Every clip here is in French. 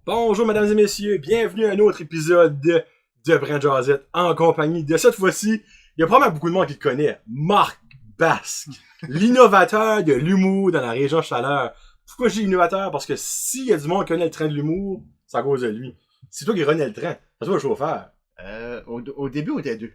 Bonjour mesdames et messieurs, bienvenue à un autre épisode de Brand Jazette en compagnie de cette fois-ci, il y a probablement beaucoup de monde qui le connaît, Marc Basque, l'innovateur de l'humour dans la région de Chaleur. Pourquoi je dis innovateur? Parce que s'il y a du monde qui connaît le train de l'humour, c'est à cause de lui. C'est toi qui renais le train, c'est toi le chauffeur. Au début, on était deux.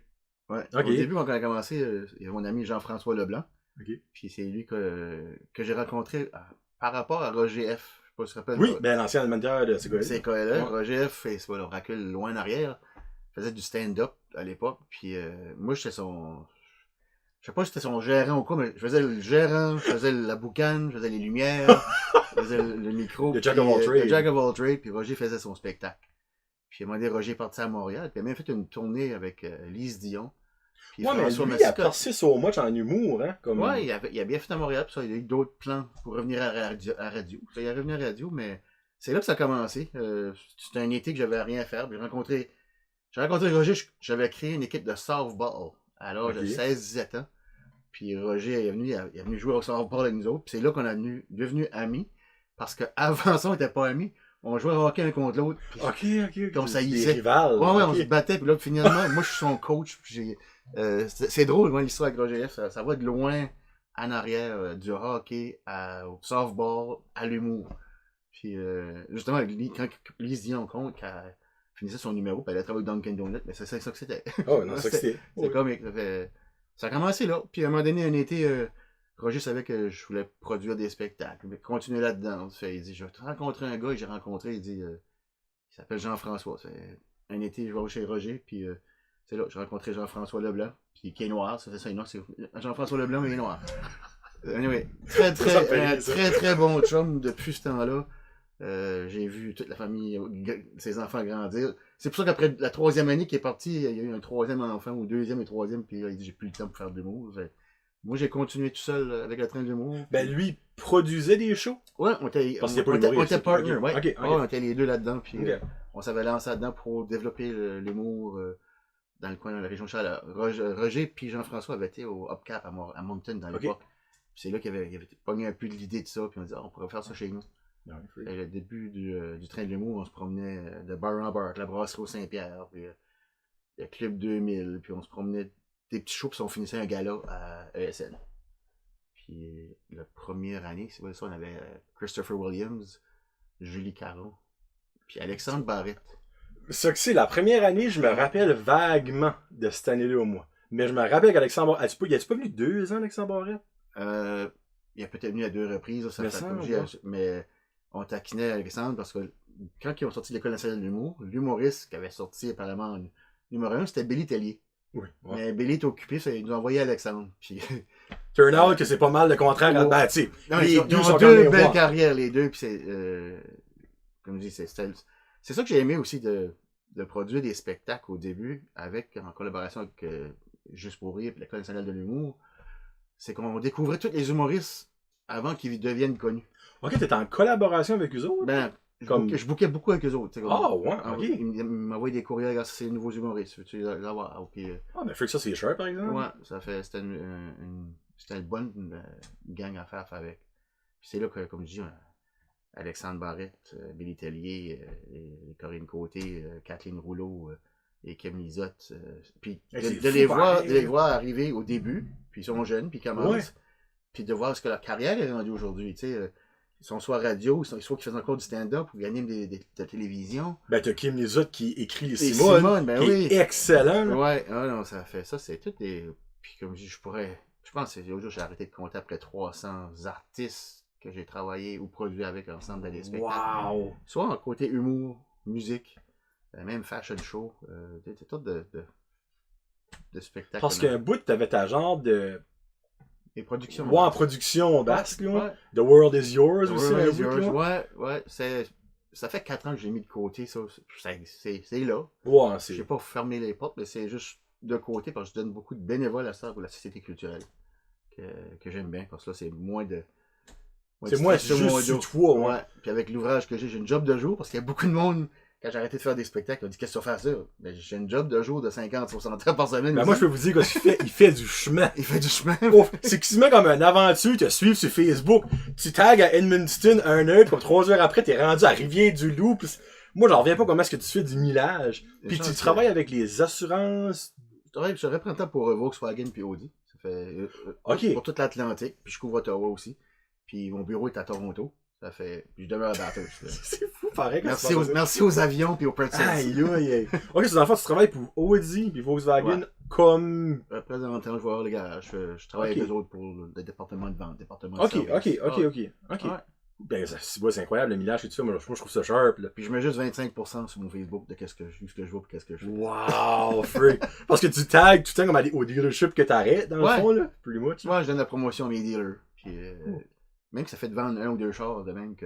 Ouais. Okay. Au début, quand on a commencé, il y a mon ami Jean-François Leblanc. Okay. Puis c'est lui que j'ai rencontré par rapport à Roger F. Je sais pas si tu te rappelles. Oui, ben l'ancien manager de CKL. CKL, ouais. Roger F. Et le recul loin en arrière. Il faisait du stand-up à l'époque. Puis moi, j'étais son... Je sais pas si c'était son gérant ou quoi, mais je faisais le gérant, je faisais la boucane, je faisais les lumières, je faisais le micro. Le Jack of all trades. Le Jack of all trades, puis Roger faisait son spectacle. Puis à un moment donné, Roger est parti à Montréal, puis il a même fait une tournée avec Lise Dion. Puis ouais, mais lui, il a percé so much en humour, hein. Comme... Ouais, il a bien fait à Montréal, puis ça, il a eu d'autres plans pour revenir à radio. Ça, il est revenu à radio, mais c'est là que ça a commencé. C'était un été que j'avais rien à faire. J'ai rencontré Roger, j'avais créé une équipe de softball à l'âge de 16-17 ans. Puis Roger il est venu jouer au softball avec nous autres. Puis c'est là qu'on est devenu amis. Parce qu'avant ça, on n'était pas amis. On jouait au hockey un contre l'autre. Puis OK. On s'haïssait. Des rivales. Ouais, on se battait. Puis là, finalement, moi, je suis son coach. Puis c'est drôle, moi, l'histoire avec Roger F. Ça va de loin en arrière, du hockey au softball, à l'humour. Puis justement, quand Lise Dion compte qu'elle finissait son numéro, puis elle a travaillé avec Dunkin' Donuts, mais c'est ça que c'était. Oh, non, c'est ça que c'était. C'est comique. Ça a commencé là. Puis à un moment donné, un été, Roger savait que je voulais produire des spectacles, mais continuer là-dedans. Il dit, je vais te rencontrer un gars que j'ai rencontré, il dit, il s'appelle Jean-François. Un été, je vais chez Roger, puis c'est là, j'ai rencontré Jean-François Leblanc, puis qui est noir, c'est ça, c'est Jean-François Leblanc, mais il est noir. Anyway, très bon chum depuis ce temps-là. J'ai vu toute la famille, ses enfants grandir. C'est pour ça qu'après la troisième année qu'il est parti, il y a eu un troisième enfant, ou deuxième et troisième, puis là, il dit j'ai plus le temps pour faire de l'humour. Moi, j'ai continué tout seul avec le train de l'humour. Ben, lui, il produisait des shows? Ouais, on était partners, ouais. Okay. On était les deux là-dedans, puis on s'avait lancé là-dedans pour développer l'humour dans le coin de la région de Chaleur. Roger puis Jean-François avaient été au Upcap à Moncton dans l'époque. C'est là qu'il avait pogné un peu de l'idée de ça, puis on dit on pourrait faire ça chez nous. Le début du train de l'humour, on se promenait de bar en bar, avec la brasserie au Saint-Pierre, puis le Club 2000, puis on se promenait des petits shows, puis on finissait un gala à ESN. Puis la première année, c'est ça, on avait Christopher Williams, Julie Caron, puis Alexandre Barrette. Ça que c'est, la première année, je me rappelle vaguement de cette année-là au moins. Mais je me rappelle qu'Alexandre Barrette, y a-tu pas venu 2 ans, Alexandre Barrette? Il a peut-être venu à 2 reprises, là, ça fait mais on taquinait Alexandre parce que quand ils ont sorti l'École nationale de l'humour, l'humoriste qui avait sorti apparemment numéro 1, c'était Billy Tellier. Oui. Mais Billy est occupé, ça, il nous a envoyé Alexandre. Puis... Turn out que c'est pas mal le contraire. Ben, tu sais, ils ont deux belles carrières, les deux. Puis c'est, comme je dis, c'est ça que j'ai aimé aussi de produire des spectacles au début, en collaboration avec Juste pour rire et l'École nationale de l'humour. C'est qu'on découvrait tous les humoristes avant qu'ils deviennent connus. Ok, t'étais en collaboration avec eux autres? Ben, je bouquais beaucoup avec eux autres. Ouais, ok. Ils m'envoyaient des courriels grâce à ces nouveaux humoristes. Veux-tu les avoir? Okay. Ben, fait que ça, c'est cher, par exemple. Ouais, c'était une bonne gang à faire avec. Puis c'est là que, comme je dis, Alexandre Barrette, Billy Tellier, Corinne Côté, Kathleen Rouleau, et Kim Lizotte. Puis de les voir arriver au début, puis ils sont jeunes, puis ils commencent. Puis de voir ce que leur carrière est rendue aujourd'hui. Tu sais, ils sont soit radio, soit qu'ils font encore du stand-up ou gagnent de la télévision. Ben, t'as Kim Lizotte qui écrit les Simone, ben qui est excellent. Là. Ouais, non, ça fait ça, c'est tout des... Puis comme je dis, je pense que l'autre jour, j'ai arrêté de compter après 300 artistes que j'ai travaillé ou produit avec ensemble dans les spectacles. Wow! Soit en côté humour, musique, même fashion show, des tas de spectacles. Parce qu'un bout, t'avais ta genre de... Et production. Ouais, en production basque, là. Ouais. The World is Yours aussi. World is Yours. Ouais. Ça fait 4 ans que j'ai mis de côté, ça. C'est là. Ouais, c'est... Je n'ai pas fermé les portes, mais c'est juste de côté parce que je donne beaucoup de bénévoles à ça pour la société culturelle. Que j'aime bien, parce que là, c'est moins de... C'est moins juste sur toi, ouais. Puis avec l'ouvrage que j'ai une job de jour, parce qu'il y a beaucoup de monde... Quand j'ai arrêté de faire des spectacles, on dit qu'est-ce que tu vas faire ça? Ben, j'ai une job de jour de 50-60 heures par semaine. Ben moi, je peux vous dire qu'il fait du chemin. Il fait du chemin. C'est quasiment comme une aventure, te suivre sur Facebook. Tu tags à Edmundston 1 heure, puis comme 3 heures après, t'es rendu à Rivière-du-Loup. Pis Moi, j'en reviens pas comment est-ce que tu fais du millage. Puis tu chances travailles avec les assurances. Je représente pour Volkswagen puis Audi. Ça fait OK. pour toute l'Atlantique. Puis je couvre Ottawa aussi. Puis mon bureau est à Toronto. Ça fait. Puis je demeure à Bathurst. C'est fou, pareil. Merci aux avions puis aux Princess. Aïe, aïe, aïe. Ok, c'est dans le fond, tu travailles pour Audi puis Volkswagen comme. Représentant, je vais voir les garages. Je travaille avec eux autres pour le département de vente, département de Ok. service. Ben, c'est incroyable le millage que tu fais. Moi, je trouve ça sharp, là. Puis je mets juste 25% sur mon Facebook de ce que je vois et qu'est-ce que je fais. Wow, freak. Parce que tu tags tout le temps comme au dealership que t'arrêtes, dans le fond, là. Pretty much. Ouais, je donne la promotion à mes dealers. Puis, même que ça fait de vendre 1 ou 2 chars, de même que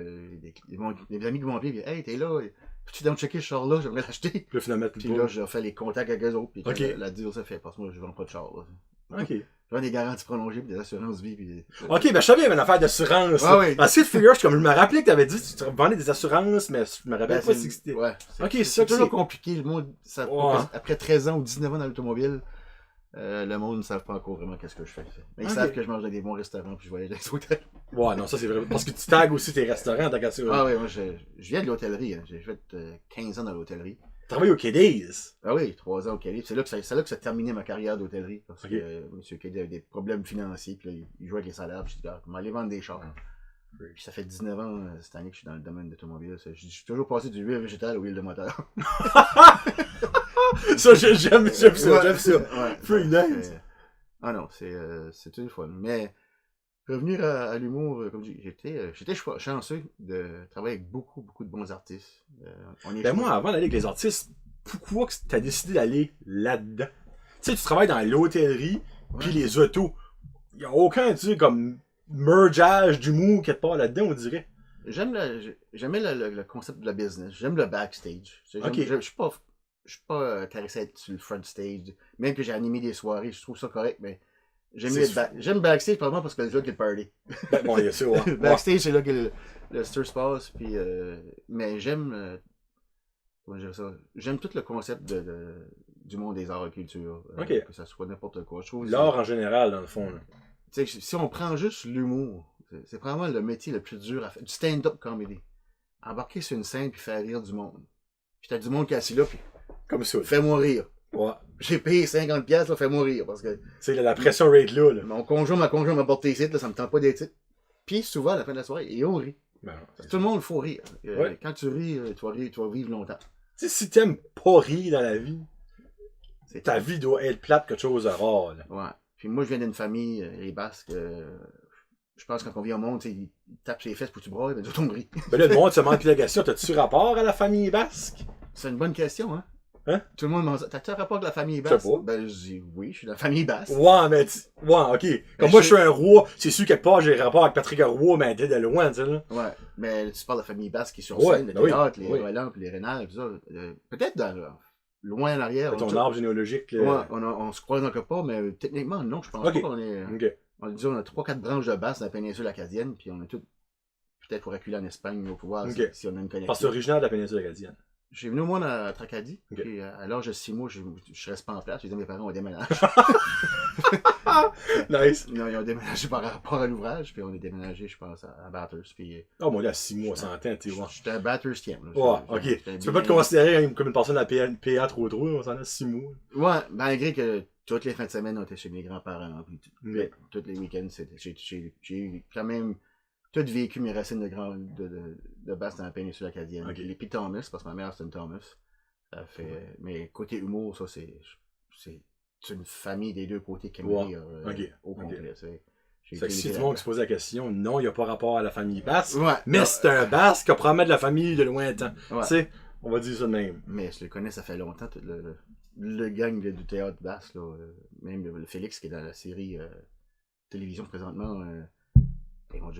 des amis qui vont appeler, puis hey, t'es là, peux-tu donc checker ce char-là, j'aimerais l'acheter. Puis là, finalement, Puis là, je fais les contacts avec eux autres, puis okay. la deal, ça fait, parce que moi, je vends pas de char. Là. Ok. Je vends des garanties prolongées, puis des assurances vie, puis. Ok, ben je savais qu'il y avait une affaire d'assurance. Ah oui. Parce que Figure, comme je me rappelais que t'avais dit que tu vendais des assurances, mais je me rappelle pas si c'était. Ouais. C'est toujours compliqué. Le monde, après 13 ans ou 19 ans dans l'automobile, le monde ne savent pas encore vraiment qu'est-ce que je fais. Mais ils savent que je mange dans des bons restaurants puis je voyage dans les hôtels. Ouais, non, ça c'est vrai. Parce que tu tags aussi tes restaurants, t'as qu'à ça. Ah oui, moi je viens de l'hôtellerie. Hein. J'ai fait 15 ans dans l'hôtellerie. Tu travailles au K-Days? Ah oui, 3 ans au K-Days. C'est là que ça a terminé ma carrière d'hôtellerie. Parce que M. K-Days avait des problèmes financiers. Puis là, il jouait avec les salaires. Puis je dis, comment aller vendre des chars. Puis ça fait 19 ans cette année que je suis dans le domaine d'automobile. Je suis toujours passé du huile végétal au huile de moteur. Ça, j'aime ça. Ouais, Pretty nice. Ah non, c'est tout le fun. Mais revenir à l'humour, comme j'étais chanceux de travailler avec beaucoup de bons artistes. Ben moi, avant d'aller avec les artistes, pourquoi que t'as décidé d'aller là-dedans? Tu sais, tu travailles dans l'hôtellerie, puis les autos. Il y a aucun, tu sais, comme mergeage d'humour quelque part là-dedans, on dirait. J'aimais le concept de la business. J'aime le backstage. Je suis pas caressé à être sur le front stage. Même que j'ai animé des soirées, je trouve ça correct, mais j'aime backstage probablement parce que c'est là que le party. Ben, bon, il y a ça, ouais. Backstage, c'est là que le stir se passe, puis mais j'aime comment dire ça? J'aime tout le concept du monde des arts et culture. Que ça soit n'importe quoi. L'art en général, dans le fond. Tu sais, si on prend juste l'humour, c'est probablement le métier le plus dur à faire. Du stand-up comedy. Embarquer sur une scène puis faire rire du monde. Puis t'as du monde qui est assis là, puis comme ça. Fais-moi rire. Ouais. J'ai payé 50$, là, fais-moi rire. Parce que. C'est la pression rate là. Mon conjoint m'a porté ici, là, ça me tente pas d'être ici. Puis souvent, à la fin de la soirée, et on rit. Ben, tout le monde, il faut rire. Quand tu ris, tu vas vivre longtemps. Tu sais, si t'aimes pas rire dans la vie, ta vie doit être plate, quelque chose de rare. Là. Ouais. Puis moi, je viens d'une famille, les Basques, je pense que quand on vient au monde, ils tapent ses fesses pour que tu brailles, mais nous, on rit. Ben là, le monde se demande plus la question, t'as-tu rapport à la famille basque? C'est une bonne question, hein? Hein? Tout le monde m'en dit, t'as-tu rapport avec la famille basque? Je sais pas. Ben, je dis oui, je suis de la famille basque. Ouais, mais ok. Comme moi, je suis un roi, c'est sûr quelque part, j'ai rapport avec Patrick Roy, mais t'es de loin, tu sais, là. Ouais, mais tu parles de la famille basque qui est sur scène, le théâtre, les Roland, puis les Rénal, tout ça. Peut-être loin en arrière. Ton arbre généalogique, là. Ouais, on se croise encore pas, mais techniquement, non, je pense pas qu'on est. On a 3-4 branches de basse dans la péninsule acadienne, puis on est tout peut-être pour reculer en Espagne au pouvoir si on a une connexion. Parce que c'est originaire de la péninsule acadienne. J'ai venu au moins à Tracadie, puis à l'âge de 6 mois, je reste pas en place, j'ai dit à mes parents, on déménage. Nice. Non, ils ont déménagé par rapport à l'ouvrage, puis on est déménagé, je pense, à Bathurst. Puis, moi, là, 6 mois, 100 ans, tu vois. J'étais un Bathurstien. Ouais, ok. Tu peux pas te considérer comme une personne à PA trop, on s'en a 6 mois. Ouais, malgré que toutes les fins de semaine, on était chez mes grands-parents, puis tous les week-ends, j'ai quand même tout vécu mes racines de basse dans la péninsule acadienne. Les P. Thomas, parce que ma mère, c'est une Thomas. Ça fait, mais côté humour, ça, c'est une famille des deux côtés qui aime rire au complet. C'est que si tout le monde se pose la question, non, il n'y a pas rapport à la famille basse, mais non, c'est un basque qui promet de la famille de lointain. Tu sais, on va dire ça de même. Mais je le connais, ça fait longtemps, le gang du théâtre basque, là, même le Félix qui est dans la série télévision présentement.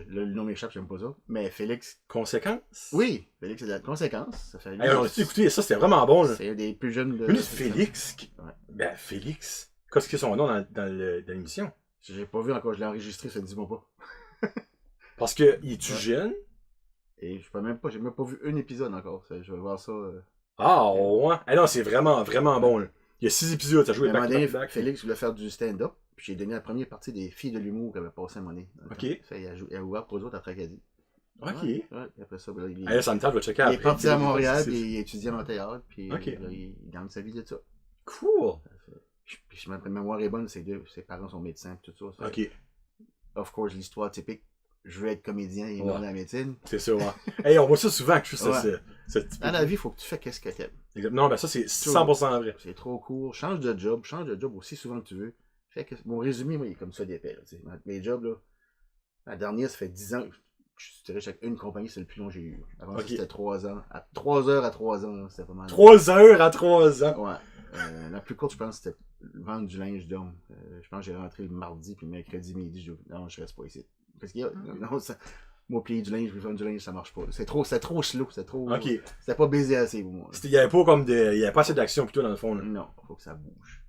Le nom m'échappe, j'aime pas ça. Mais Félix. Conséquence? Oui, Félix, c'est de la conséquence. Ça fait. On a écouté ça, c'était vraiment bon. Là. C'est un des plus jeunes de. Mais Félix. Ben, Félix. Qu'est-ce que c'est son nom dans l'émission? J'ai pas vu encore, je l'ai enregistré, ça ne dis-moi pas. Parce que, il est-tu jeune? Et je peux même pas, j'ai même pas vu un épisode encore. Je vais voir ça. Ah, ouais. Non, c'est vraiment, vraiment bon. Là. Il y a 6 épisodes, ça joue back. Félix voulait faire du stand-up. Puis j'ai donné la première partie des filles de l'humour qui avait passé à mon nez. OK. Elle a ouvert pour eux autres à Tracadie. Ok. Ouais, puis après ça, ben, Là, ça me tente, je vais checker il après. est parti à Montréal, C'est- puis il étudiait en théâtre, puis Ok. là, il gagne sa vie de ça. Cool. Puis si ma mémoire est bonne, ses parents sont médecins, tout ça. Ok. Of course, l'histoire typique, je veux être comédien et non dans la médecine. C'est ça, ouais. Hey, on voit ça souvent que je suis ce type. Dans la vie, il faut que tu fais qu'est-ce que t'aimes. Non, ben ça, c'est 100% vrai. C'est trop court. Change de job aussi souvent que tu veux. Mon résumé, moi, il est comme ça d'épais. Mes jobs, là, la dernière, ça fait 10 ans. Je dirais chaque une compagnie, c'est le plus long que j'ai eu. Avant ça, c'était 3 ans. 3 heures à 3 ans, c'était pas mal. 3 heures à 3 ans. Ouais. La plus courte, je pense, c'était vendre du linge d'homme. Je pense que j'ai rentré le mardi, puis le mercredi midi, non, je reste pas ici. Parce qu'il y a, non, moi, plier du linge, je veux vendre du linge, ça marche pas. C'est trop slow, c'est trop. Ok. C'était pas baisé assez pour moi. Il y avait pas comme il y avait pas assez d'action plutôt dans le fond, là. Non, faut que ça bouge.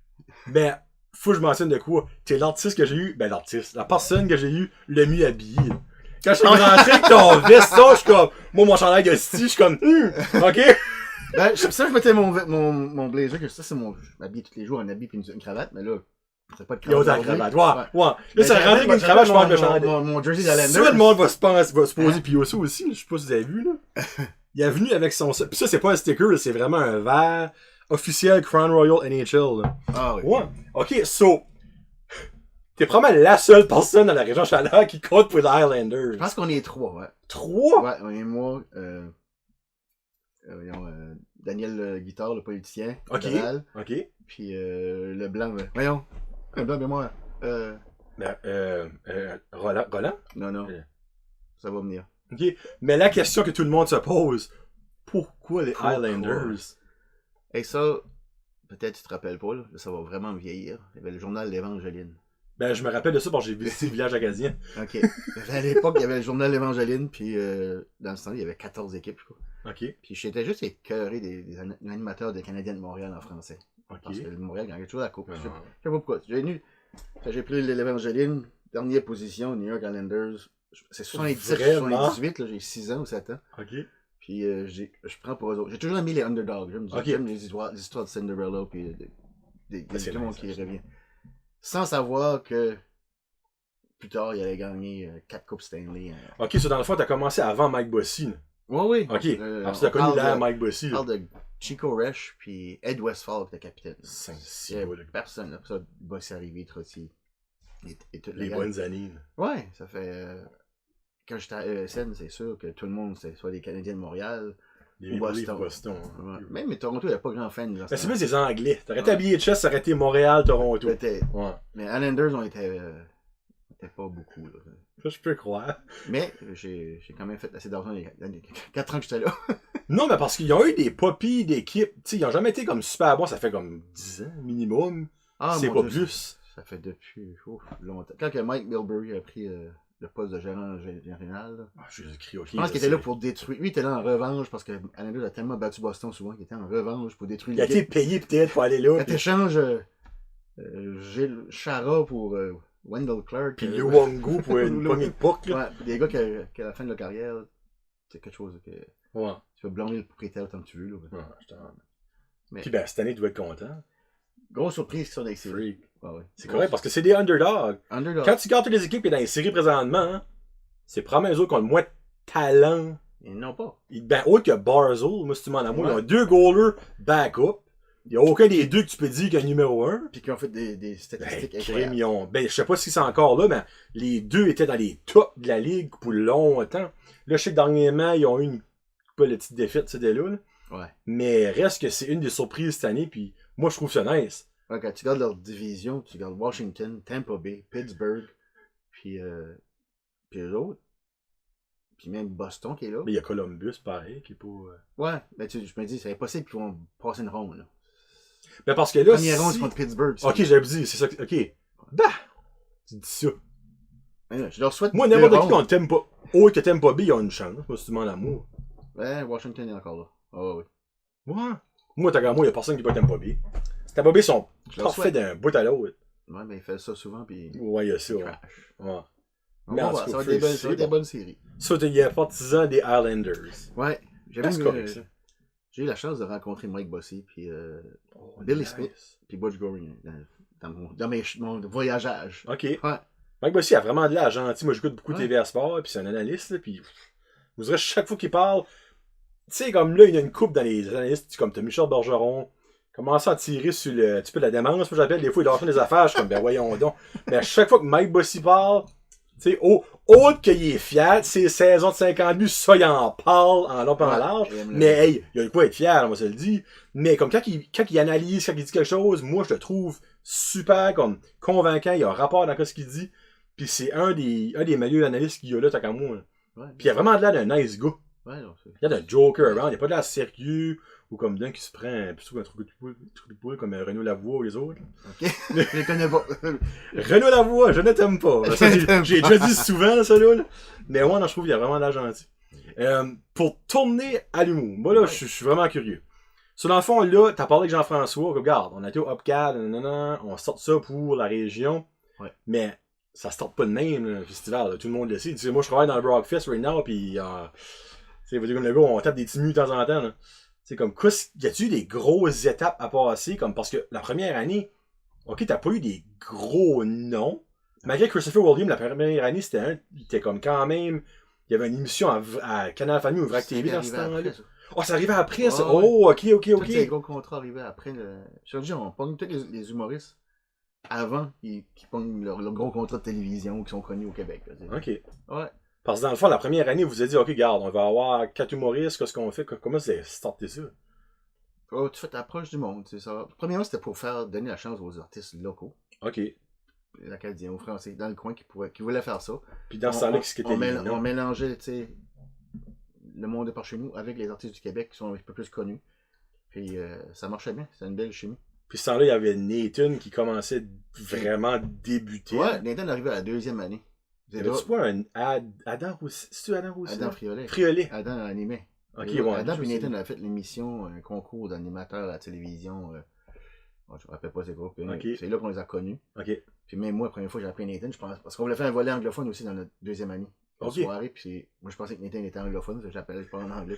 Ben, faut que je mentionne de quoi. T'es l'artiste que j'ai eu, ben l'artiste, la personne que j'ai eu le mieux habillé. Là. Quand je suis rentré avec ton veston, je suis comme, moi mon chandail de style, je suis comme, ok? Ben, c'est ça que je mettais mon blazer, que ça c'est je m'habille tous les jours en habit puis une cravate, mais là, c'est pas de Il y a cravate. autant de cravate, ouais. Là, Mais ça rentre avec une cravate, je pense que le chandail. Mon jersey d'Islanders. Soit le monde va se poser, pis ça aussi, je sais pas si vous avez vu, là. Il est venu avec son, pis ça c'est pas un sticker, là, c'est vraiment un verre officiel Crown Royal NHL, là. Ah oui. Ouais. Ok, so, t'es probablement la seule personne dans la région Chaleur qui compte pour les Highlanders. Je pense qu'on est 3, ouais. 3? Ouais, on est moi, Daniel Guitard, le politicien. Ok. Laval, Ok. puis le blanc, voyons. Le blanc, mais moi. Roland? Non. Ça va venir. Ok. Mais la question que tout le monde se pose, pourquoi les Pourquoi? Highlanders? Et ça, peut-être tu te rappelles pas, là, ça va vraiment me vieillir. Il y avait le journal L'Évangeline. Ben, je me rappelle de ça parce que j'ai visité le village acadien. Ok. À l'époque, il y avait le journal L'Évangeline, puis dans ce temps-là, il y avait 14 équipes, je crois. Ok. Puis j'étais juste écœuré des animateurs des Canadiens de Montréal en français. Ok. Parce que le Montréal gagnait toujours la coupe. Je sais Ah. pas pourquoi. J'ai pris l'Évangeline, dernière position, New York Islanders. C'est 77-78, là, j'ai 6 ans ou 7 ans. Ok. Puis je prends pour eux autres. J'ai toujours aimé les underdogs. J'aime les histoires de Cinderella, puis des monde qui revient. Sans savoir que plus tard, il allait gagner 4 coupes Stanley. Ok, so dans le fond, t'as commencé avant Mike Bossy. Là. Oui. Ok. Alors, tu as connu l'ère Mike Bossy. On parle de Chico Resch puis Ed Westphal qui était capitaine. Personne. Là. Ça, Bossy arrivé, Trottier. Les bonnes années. Là. Ouais, ça fait. Quand j'étais à ESN, c'est sûr que tout le monde, c'était soit les Canadiens de Montréal. Les Boston. Ouais. Même Toronto, il n'y a pas grand fan. Mais c'est plus des Anglais. T'aurais été habillé de chess, ça aurait été Montréal, Toronto. Peut-être. Ouais. Mais Islanders, on était pas beaucoup. Là. Ça, je peux croire. Mais j'ai quand même fait assez d'argent les 4 ans que j'étais là. Non, mais parce qu'ils ont eu des poppies d'équipe. T'sais, ils ont jamais été comme super bons. Ça fait comme 10 ans minimum. C'est pas plus. Ça fait depuis longtemps. Quand Mike Milbury a pris le poste de gérant général. Je pense qu'il était là pour détruire. Lui, il était là en revanche parce que Islanders a tellement battu Boston souvent qu'il était en revanche pour détruire. Il a été payé peut-être pour aller là. Quand t'échanges Gilles Chara pour Wendell Clark. Puis Liu Wongu pour une poignée de puck. Ouais, des gars qui à la fin de leur carrière, c'est quelque chose que. Ouais. Tu peux blâmer le propriétaire autant que tu veux. Là. Ouais, mais... Puis ben, cette année, tu dois être content. Grosse surprise qui sont dans les séries. Ouais. C'est correct parce que c'est des underdogs. Quand tu gardes toutes les équipes qui sont dans les séries présentement, hein, c'est probablement eux autres qui ont le moins de talent. Ils n'ont pas. Ben, autre que Barzell, moi, si tu m'en as moi, ils ont 2 goalers backup. Il n'y a aucun des deux que tu peux dire qu'il est numéro 1. Puis qui ont fait des statistiques incroyables. Je sais pas si c'est encore là, mais les deux étaient dans les tops de la ligue pour longtemps. Là, je sais que dernièrement, ils ont eu pas la petite défaite, c'était là. Ouais. Mais reste que c'est une des surprises cette année, puis moi, je trouve ça nice. Ouais, quand tu regardes leur division, tu regardes Washington, Tampa Bay, Pittsburgh, puis eux autres. Puis même Boston qui est là. Mais il y a Columbus, pareil, qui est pas... Ouais, mais je me dis, c'est impossible qu'ils vont passer une ronde, là. Ben parce que là, première ronde, c'est contre Pittsburgh. Ok, j'avais dit, c'est ça. Ok. Bah! Tu dis ça. Ouais, je leur souhaite. Moi, n'importe qui qu'on t'aime pas. Autre que t'aimes pas B, il y a une chance. Moi, si tu demandes à moi. Ouais, Washington est encore là. Oh, oui. Ouais. Moi, t'as moi, il y a personne qui peut t'aime pas B. Si t'aimes pas B, ils sont parfaits d'un bout à l'autre. Ouais, mais il fait ça souvent, puis. Ouais, il y a ça. Ouais. Mais ça va être des bonnes séries. Ça, il y a partisan des Islanders. Ouais. J'ai eu la chance de rencontrer Mike Bossy, puis Billy Smith, puis Butch Goring dans mon voyageage. Ok. Ouais. Mike Bossy a vraiment de l'air gentil. Moi, j'écoute beaucoup de TVA Sport, puis c'est un analyste, là, puis Vous direz, chaque fois qu'il parle, tu sais, comme là, il y a une coupe dans les analystes, comme t'as Michel Bergeron, commence à tirer sur le, tu peux la démence, moi j'appelle, des fois, il lâche des affaires, je suis comme, ben voyons donc. Mais à chaque fois que Mike Bossy parle, tu sais, autre qu'il est fier, ses saisons de 50 buts, ça, il en parle en long et en large. Mais hey, il y a de quoi être fier, moi, ça le dit. Mais comme quand il analyse, quand il dit quelque chose, moi, je le trouve super, comme, convaincant, il y a un rapport dans ce qu'il dit. Puis c'est un des meilleurs analystes qu'il y a là, tant qu'à moi. Ouais, puis il a vraiment de l'air d'un nice gars. Ouais, non, Il y a d'un joker, hein, il n'y a pas de l'air sérieux, ou comme d'un qui se prend plutôt un truc de poule comme Renaud Lavoie ou les autres. Ok, je les connais pas. Renaud Lavoie, je ne t'aime pas. Ça, j'ai déjà dit souvent, là, ça là. Mais moi, non, je trouve qu'il y a vraiment de l'air gentil. Pour tourner à l'humour, moi là, je suis vraiment curieux. Sur dans le fond, là, t'as parlé avec Jean-François, regarde, on a été au Upcad, on sort ça pour la région. Ouais. Mais ça se sort pas de même, le festival, là, tout le monde le sait. Tu sais, moi, je travaille dans le Brockfest right now, pis c'est comme le gars, on tape des petits de temps en temps. C'est comme, y a-tu eu des grosses étapes à passer? Comme, parce que la première année, ok, t'as pas eu des gros noms. Malgré Christopher Williams, la première année, il était comme quand même. Il y avait une émission à Canal Famille ou Vrac TV dans ce temps-là. Oh, ça arrivait après, ça. Ouais. Oh, ok. Tous les gros contrats arrivaient après. Je dis, on pogne tous les humoristes avant qu'ils pognent leur gros contrat de télévision qui sont connus au Québec. Là, ok. Ouais. Parce que dans le fond, la première année, vous vous avez dit, ok, regarde, on va avoir 4 humoristes, qu'est-ce qu'on fait? Comment c'est starté ça? Oh, tu fais ta approche du monde, c'est ça. Premièrement, c'était pour donner la chance aux artistes locaux. Ok. Les Acadiens, aux Français, dans le coin qui voulaient faire ça. Puis dans ce temps-là, qu'est-ce qui était on mélangeait, tu sais, le monde de par chez nous avec les artistes du Québec qui sont un peu plus connus. Puis ça marchait bien, c'était une belle chimie. Puis ce temps-là, il y avait Nathan qui commençait vraiment à débuter. Ouais, Nathan arrivait à la deuxième année. Avait-tu pas un Adam Roussel? C'est-tu Adam Roussel? Adam Friolet. Friolet. Adam animait. Ok, ouais. Adam et Nathan avaient fait l'émission, un concours d'animateurs à la télévision. Bon, je me rappelle pas c'est quoi. Okay. C'est là qu'on les a connus. Ok. Puis même moi, la première fois que j'ai appris Nathan, je pense. Parce qu'on voulait faire un volet anglophone aussi dans notre deuxième année. En soirée, puis moi je pensais que Nathan était anglophone, je l'appelais pas en anglais.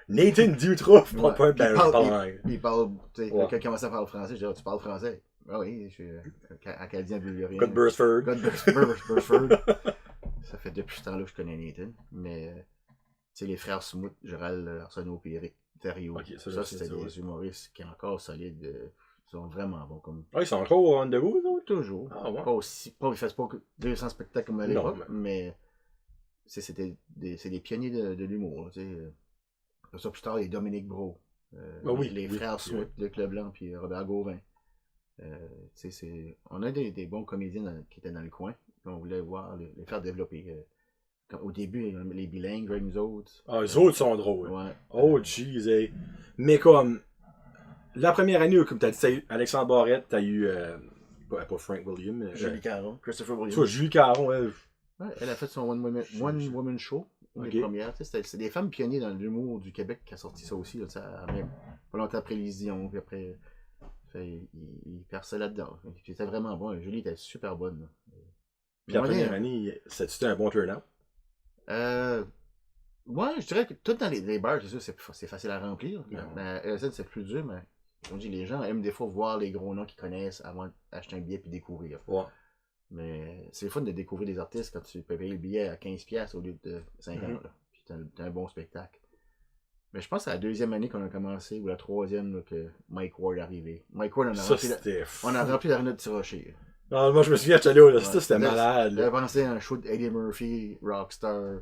Nathan Dutroff, parle pas un parle anglais. Il parle, tu sais, quelqu'un commençait à parler français, je dis, tu parles français? Ah oui, je suis acadien bulgarien. God Bursford. Ça fait depuis ce temps-là que je connais Nathan. Mais, tu sais, les frères Smoot, Gérald Arsenault et Eric Thériault. Okay, ça c'était des humoristes qui sont encore solides. Ils sont vraiment bons. Comme... Ah, ils sont encore on the go, eux? Toujours. Ah, ouais. Ils fassent pas 200 spectacles comme à l'époque, mais c'est des pionniers de l'humour. Ça, plus tard, il y a Dominique Brault. Les frères Smoot, le Club Blanc, puis Robert Gauvin. On a des bons comédiens qui étaient dans le coin. On voulait les faire développer. Au début, les bilingues, nous autres. Ah, les autres sont drôles. Ouais. Oh, jeez, hey. Mais comme, la première année, comme t'as dit, t'as eu Alexandre Barrette, t'as eu, pas Frank Williams, mais... Julie Caron, Christopher Williams. Tu vois, Julie Caron, elle... Ouais, elle a fait son One Woman Show, les premières. C'est des femmes pionniers dans l'humour du Québec qui a sorti ça aussi, là, même pas longtemps après les Dion, puis après... il perçait là-dedans. C'était vraiment bon. Julie était super bonne. Puis la première année, c'était un bon turnout? Ouais, je dirais que tout dans les bars, c'est sûr, c'est facile à remplir. Mais à LSN, c'est plus dur, mais on dit les gens aiment des fois voir les gros noms qu'ils connaissent avant d'acheter un billet puis découvrir. Ouais. Mais c'est le fun de découvrir des artistes quand tu peux payer le billet à 15$ au lieu de 50$. Puis t'as un bon spectacle. Mais je pense que c'est la deuxième année qu'on a commencé, ou la troisième, là, que Mike Ward est arrivé. Mike Ward, on a rempli l'arena de Tirocher. Non, moi je me souviens, j'étais là, c'était malade. J'avais pensé à un show d'Eddie Murphy, Rockstar.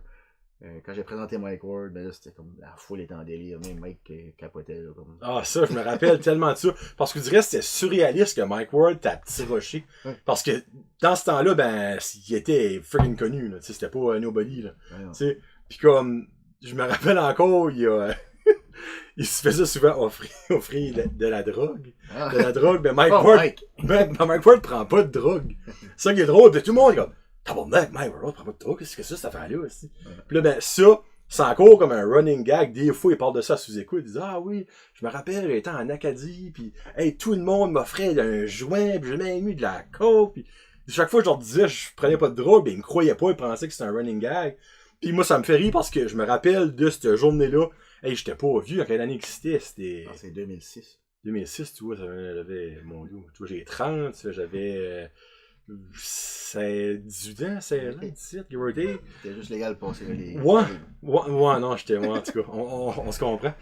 Quand j'ai présenté Mike Ward, ben là, c'était comme la foule était en délire. Même Mike capotait. Là, comme... Ah, ça, je me rappelle tellement de ça. Parce que je dirais que c'était surréaliste que Mike Ward t'a Tirocher. Parce que dans ce temps-là, ben, il était freaking connu. C'était pas nobody. Là. Puis comme, je me rappelle encore, il se faisait souvent offrir de la drogue. Ah. De la drogue, mais Mike Ward prend pas de drogue. C'est ça qui est drôle. Puis tout le monde est comme, tabarnak, Mike Ward prend pas de drogue. Qu'est-ce que c'est ça, cette affaire-là aussi? Puis là, ben, ça, c'est encore comme un running gag. Des fois, il parle de ça à sous-écoute. Il dit, ah oui, je me rappelle, étant en Acadie, puis hey, tout le monde m'offrait un joint, puis j'ai même eu de la coke. Puis chaque fois que je leur disais, je prenais pas de drogue, ben, ils me croyaient pas, ils pensaient que c'était un running gag. Puis moi, ça me fait rire parce que je me rappelle de cette journée-là. Hey, j'étais pas vieux, à quelle année que c'était? C'est 2006. 2006, tu vois, j'avais, mon Dieu, tu vois, j'ai 30, j'avais C'est 18 ans, 16 ans, 17, give or take. C'était juste légal de passer les... Ouais, non, j'étais moi, en tout cas, on se comprend.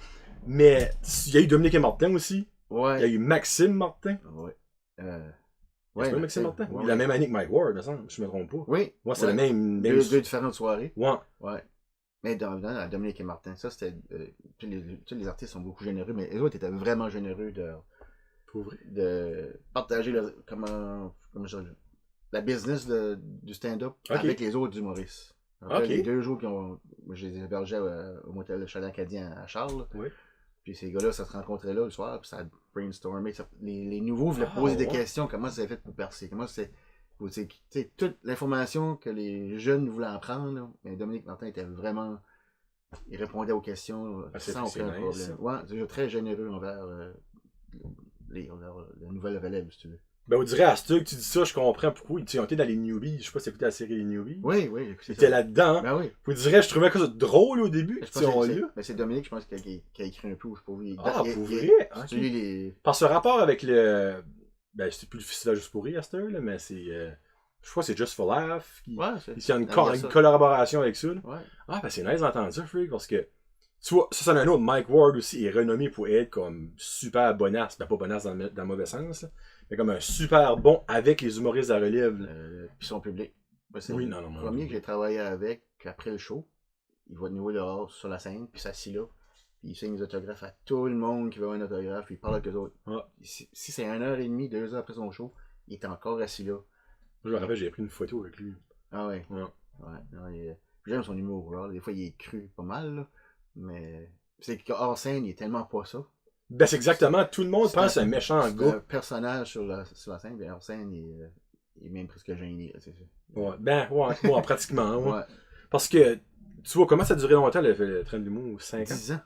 Mais il y a eu Dominique et Martin aussi. Ouais. Il y a eu Maxime Martin. Ouais. C'est pas Maxime Martin? Ouais, La même année que Mike Ward, me semble, je me trompe pas. Oui. Ouais, c'est la même... Deux différentes soirées. Ouais. Ouais. Mais dans Dominique et Martin, ça c'était... tous les artistes sont beaucoup généreux, mais les autres étaient vraiment généreux de partager la business du stand-up avec les autres humoristes. Les 2 jours je les hébergeais au motel de Chalet Acadien à Charles. Oui. Puis ces gars-là, ça se rencontrait là le soir, puis ça brainstormait. Les nouveaux voulaient poser des questions. Comment ça s'est fait pour percer? Comment c'est... toute l'information que les jeunes voulaient en prendre, là, mais Dominique Martin était vraiment... Il répondait aux questions sans aucun problème. Ouais, c'est très généreux envers la nouvelle relève, si tu veux. Ben, on dirait à ce que tu dis ça, je comprends pourquoi. Ils ont été dans les Newbies. Je sais pas si tu écouté la série Les Newbies. Oui. Ils étaient là-dedans. Ben oui. Vous dirais, je trouvais ça drôle au début. C'est Dominique, je pense, qui a écrit un peu. Pour lui. Pour vrai? Par ce rapport avec le... Ben, c'est plus le festival Juste pour rire à cette heure, là, mais c'est... Je crois que c'est Just for Laugh. Il y a une collaboration avec ça. Ouais. Ben c'est nice d'entendre ça, Freak, parce que... Tu vois, ça c'est un autre. Mike Ward aussi est renommé pour être comme super bonasse. Ben, pas bonasse dans le mauvais sens, là. Mais comme un super bon avec les humoristes à relève. Puis son public. C'est le premier que j'ai travaillé avec après le show. Il va de nouveau dehors sur la scène, puis s'assit là. Puis il signe des autographes à tout le monde qui veut un autographe, puis il parle avec eux autres. Si c'est 1h30, 2 heures après son show, il est encore assis là. Je me rappelle, j'ai pris une photo avec lui. Ah ouais. J'aime son humour. Là. Des fois, il est cru pas mal, là. Mais c'est qu'hors scène, il est tellement pas ça. Ben, c'est exactement, tout le monde pense à un méchant gars. Un personnage sur la scène, mais hors scène, il est même presque gêné. Là, Ouais, pratiquement. Ouais. Parce que, tu vois, comment ça a duré longtemps le train de l'humour? 5 ans? 10 ans.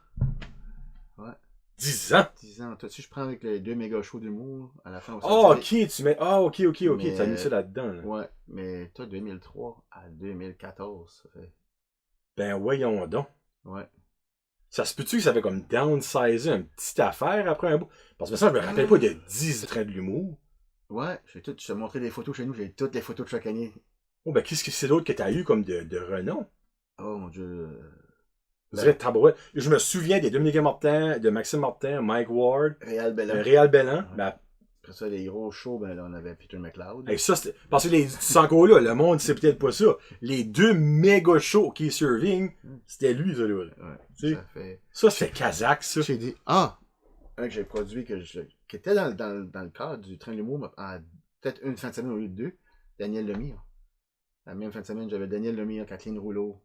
Ouais. 10 ans? 10 ans. Toi, tu je prends avec les 2 méga shows d'humour à la fin. Ok, tu mets. Mais... t'as mis ça là-dedans. Là. Ouais, mais toi, 2003 à 2014, ça fait. Ben, voyons donc. Ouais. Ça se peut-tu que ça fait comme downsizer une petite affaire après un bout? Parce que ça, je me rappelle pas de 10 trains de l'humour. Ouais, je te montrer des photos chez nous, j'ai toutes les photos de chaque année. Oh, ben, qu'est-ce que c'est d'autre que t'as eu comme de renom? Oh mon dieu. Je me souviens des Dominique Martin, de Maxime Martin, Mike Ward, Réal Bellan. Ouais. Ben, après ça, les gros shows, ben là, on avait Peter McLeod. Et ça, parce que ces encore-là, le monde sait peut-être pas ça. Les 2 méga shows qui est serving, c'était lui, ça, là. Ouais, ça fait kazakh, ça. J'ai dit, un que j'ai produit, qui était dans le cadre du train de l'humour, peut-être une fin de semaine au lieu de 2, Daniel Lemire. La même fin de semaine, j'avais Daniel Lemire, Kathleen Rouleau,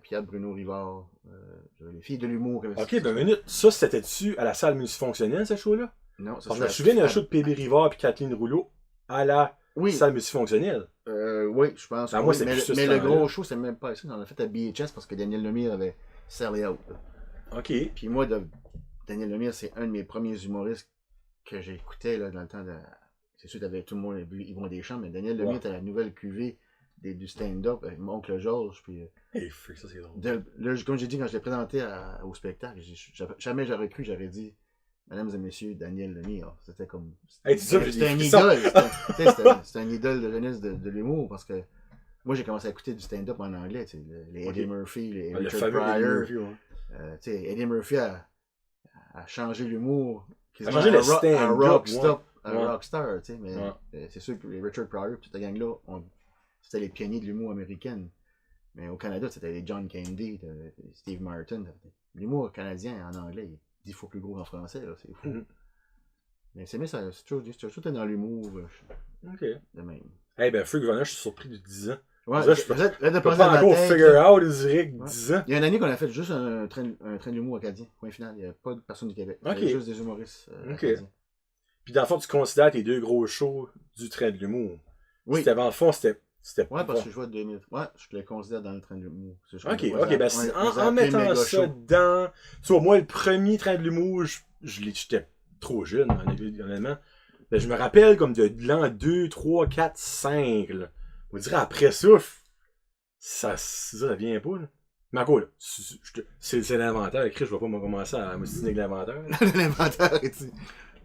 Pierre Bruno Rivard, j'avais les filles de l'humour. Ok, ben minute, ça c'était-tu à la salle multifonctionnelle, ce show-là? Non, ça. Parce que je me souviens d'un show de PB Rivard et Kathleen Rouleau à la salle multifonctionnelle. Oui, je pense. Ben, moi, c'est mais le gros show, c'est même pas ça. On l'a fait à BHS parce que Daniel Lemire avait serré out. Ok. Puis moi, Daniel Lemire, c'est un de mes premiers humoristes que j'écoutais là, dans le temps de. C'est sûr, t'avais tout le monde vu Yvon Deschamps, mais Daniel Lemire était la nouvelle cuvée du stand-up avec mon oncle Georges. Puis, ça c'est drôle. Là, comme j'ai dit, quand je l'ai présenté au spectacle, jamais j'aurais cru, j'aurais dit, mesdames et messieurs, Daniel Lemire. C'était comme. C'était un idole. C'était un idole de jeunesse de l'humour parce que moi, j'ai commencé à écouter du stand-up en anglais. Les Eddie Murphy, les Richard Pryor. Eddie Murphy a changé l'humour. A changé le stand-up. Un rockstar, tu sais, mais c'est sûr que les Richard Pryor, toute la gang-là, c'était les pionniers de l'humour américaine. Mais au Canada, c'était les John Candy, Steve Martin. L'humour canadien en anglais est 10 fois plus gros en français, là, c'est fou. Mais c'est ça, c'est toujours dans l'humour. Ok. De même. Ben, Freak Vanilla, je suis surpris de 10 ans. Ouais, je peux pas encore figure out, je dirais que 10 ans. Il y a une année qu'on a fait juste un train d'humour acadien. Point final, il n'y avait pas de personne du Québec. Il y avait juste des humoristes acadiens. Puis dans le fond, tu considères tes 2 gros shows du train de l'humour. Oui. Dans le fond, c'était ouais, parce que je vois 2000. Ouais, je les considère dans le train de l'humour. Ok, ben en mettant ça dans. Tu vois, moi, le premier train de l'humour, j'étais trop jeune, honnêtement. Ben, je me rappelle comme de l'an 2, 3, 4, 5. Là. On dirait après ça vient pas. Là. Mais encore, là, c'est l'inventaire. Chris, je vais pas me commencer à me signer avec l'inventaire. L'inventaire, tu.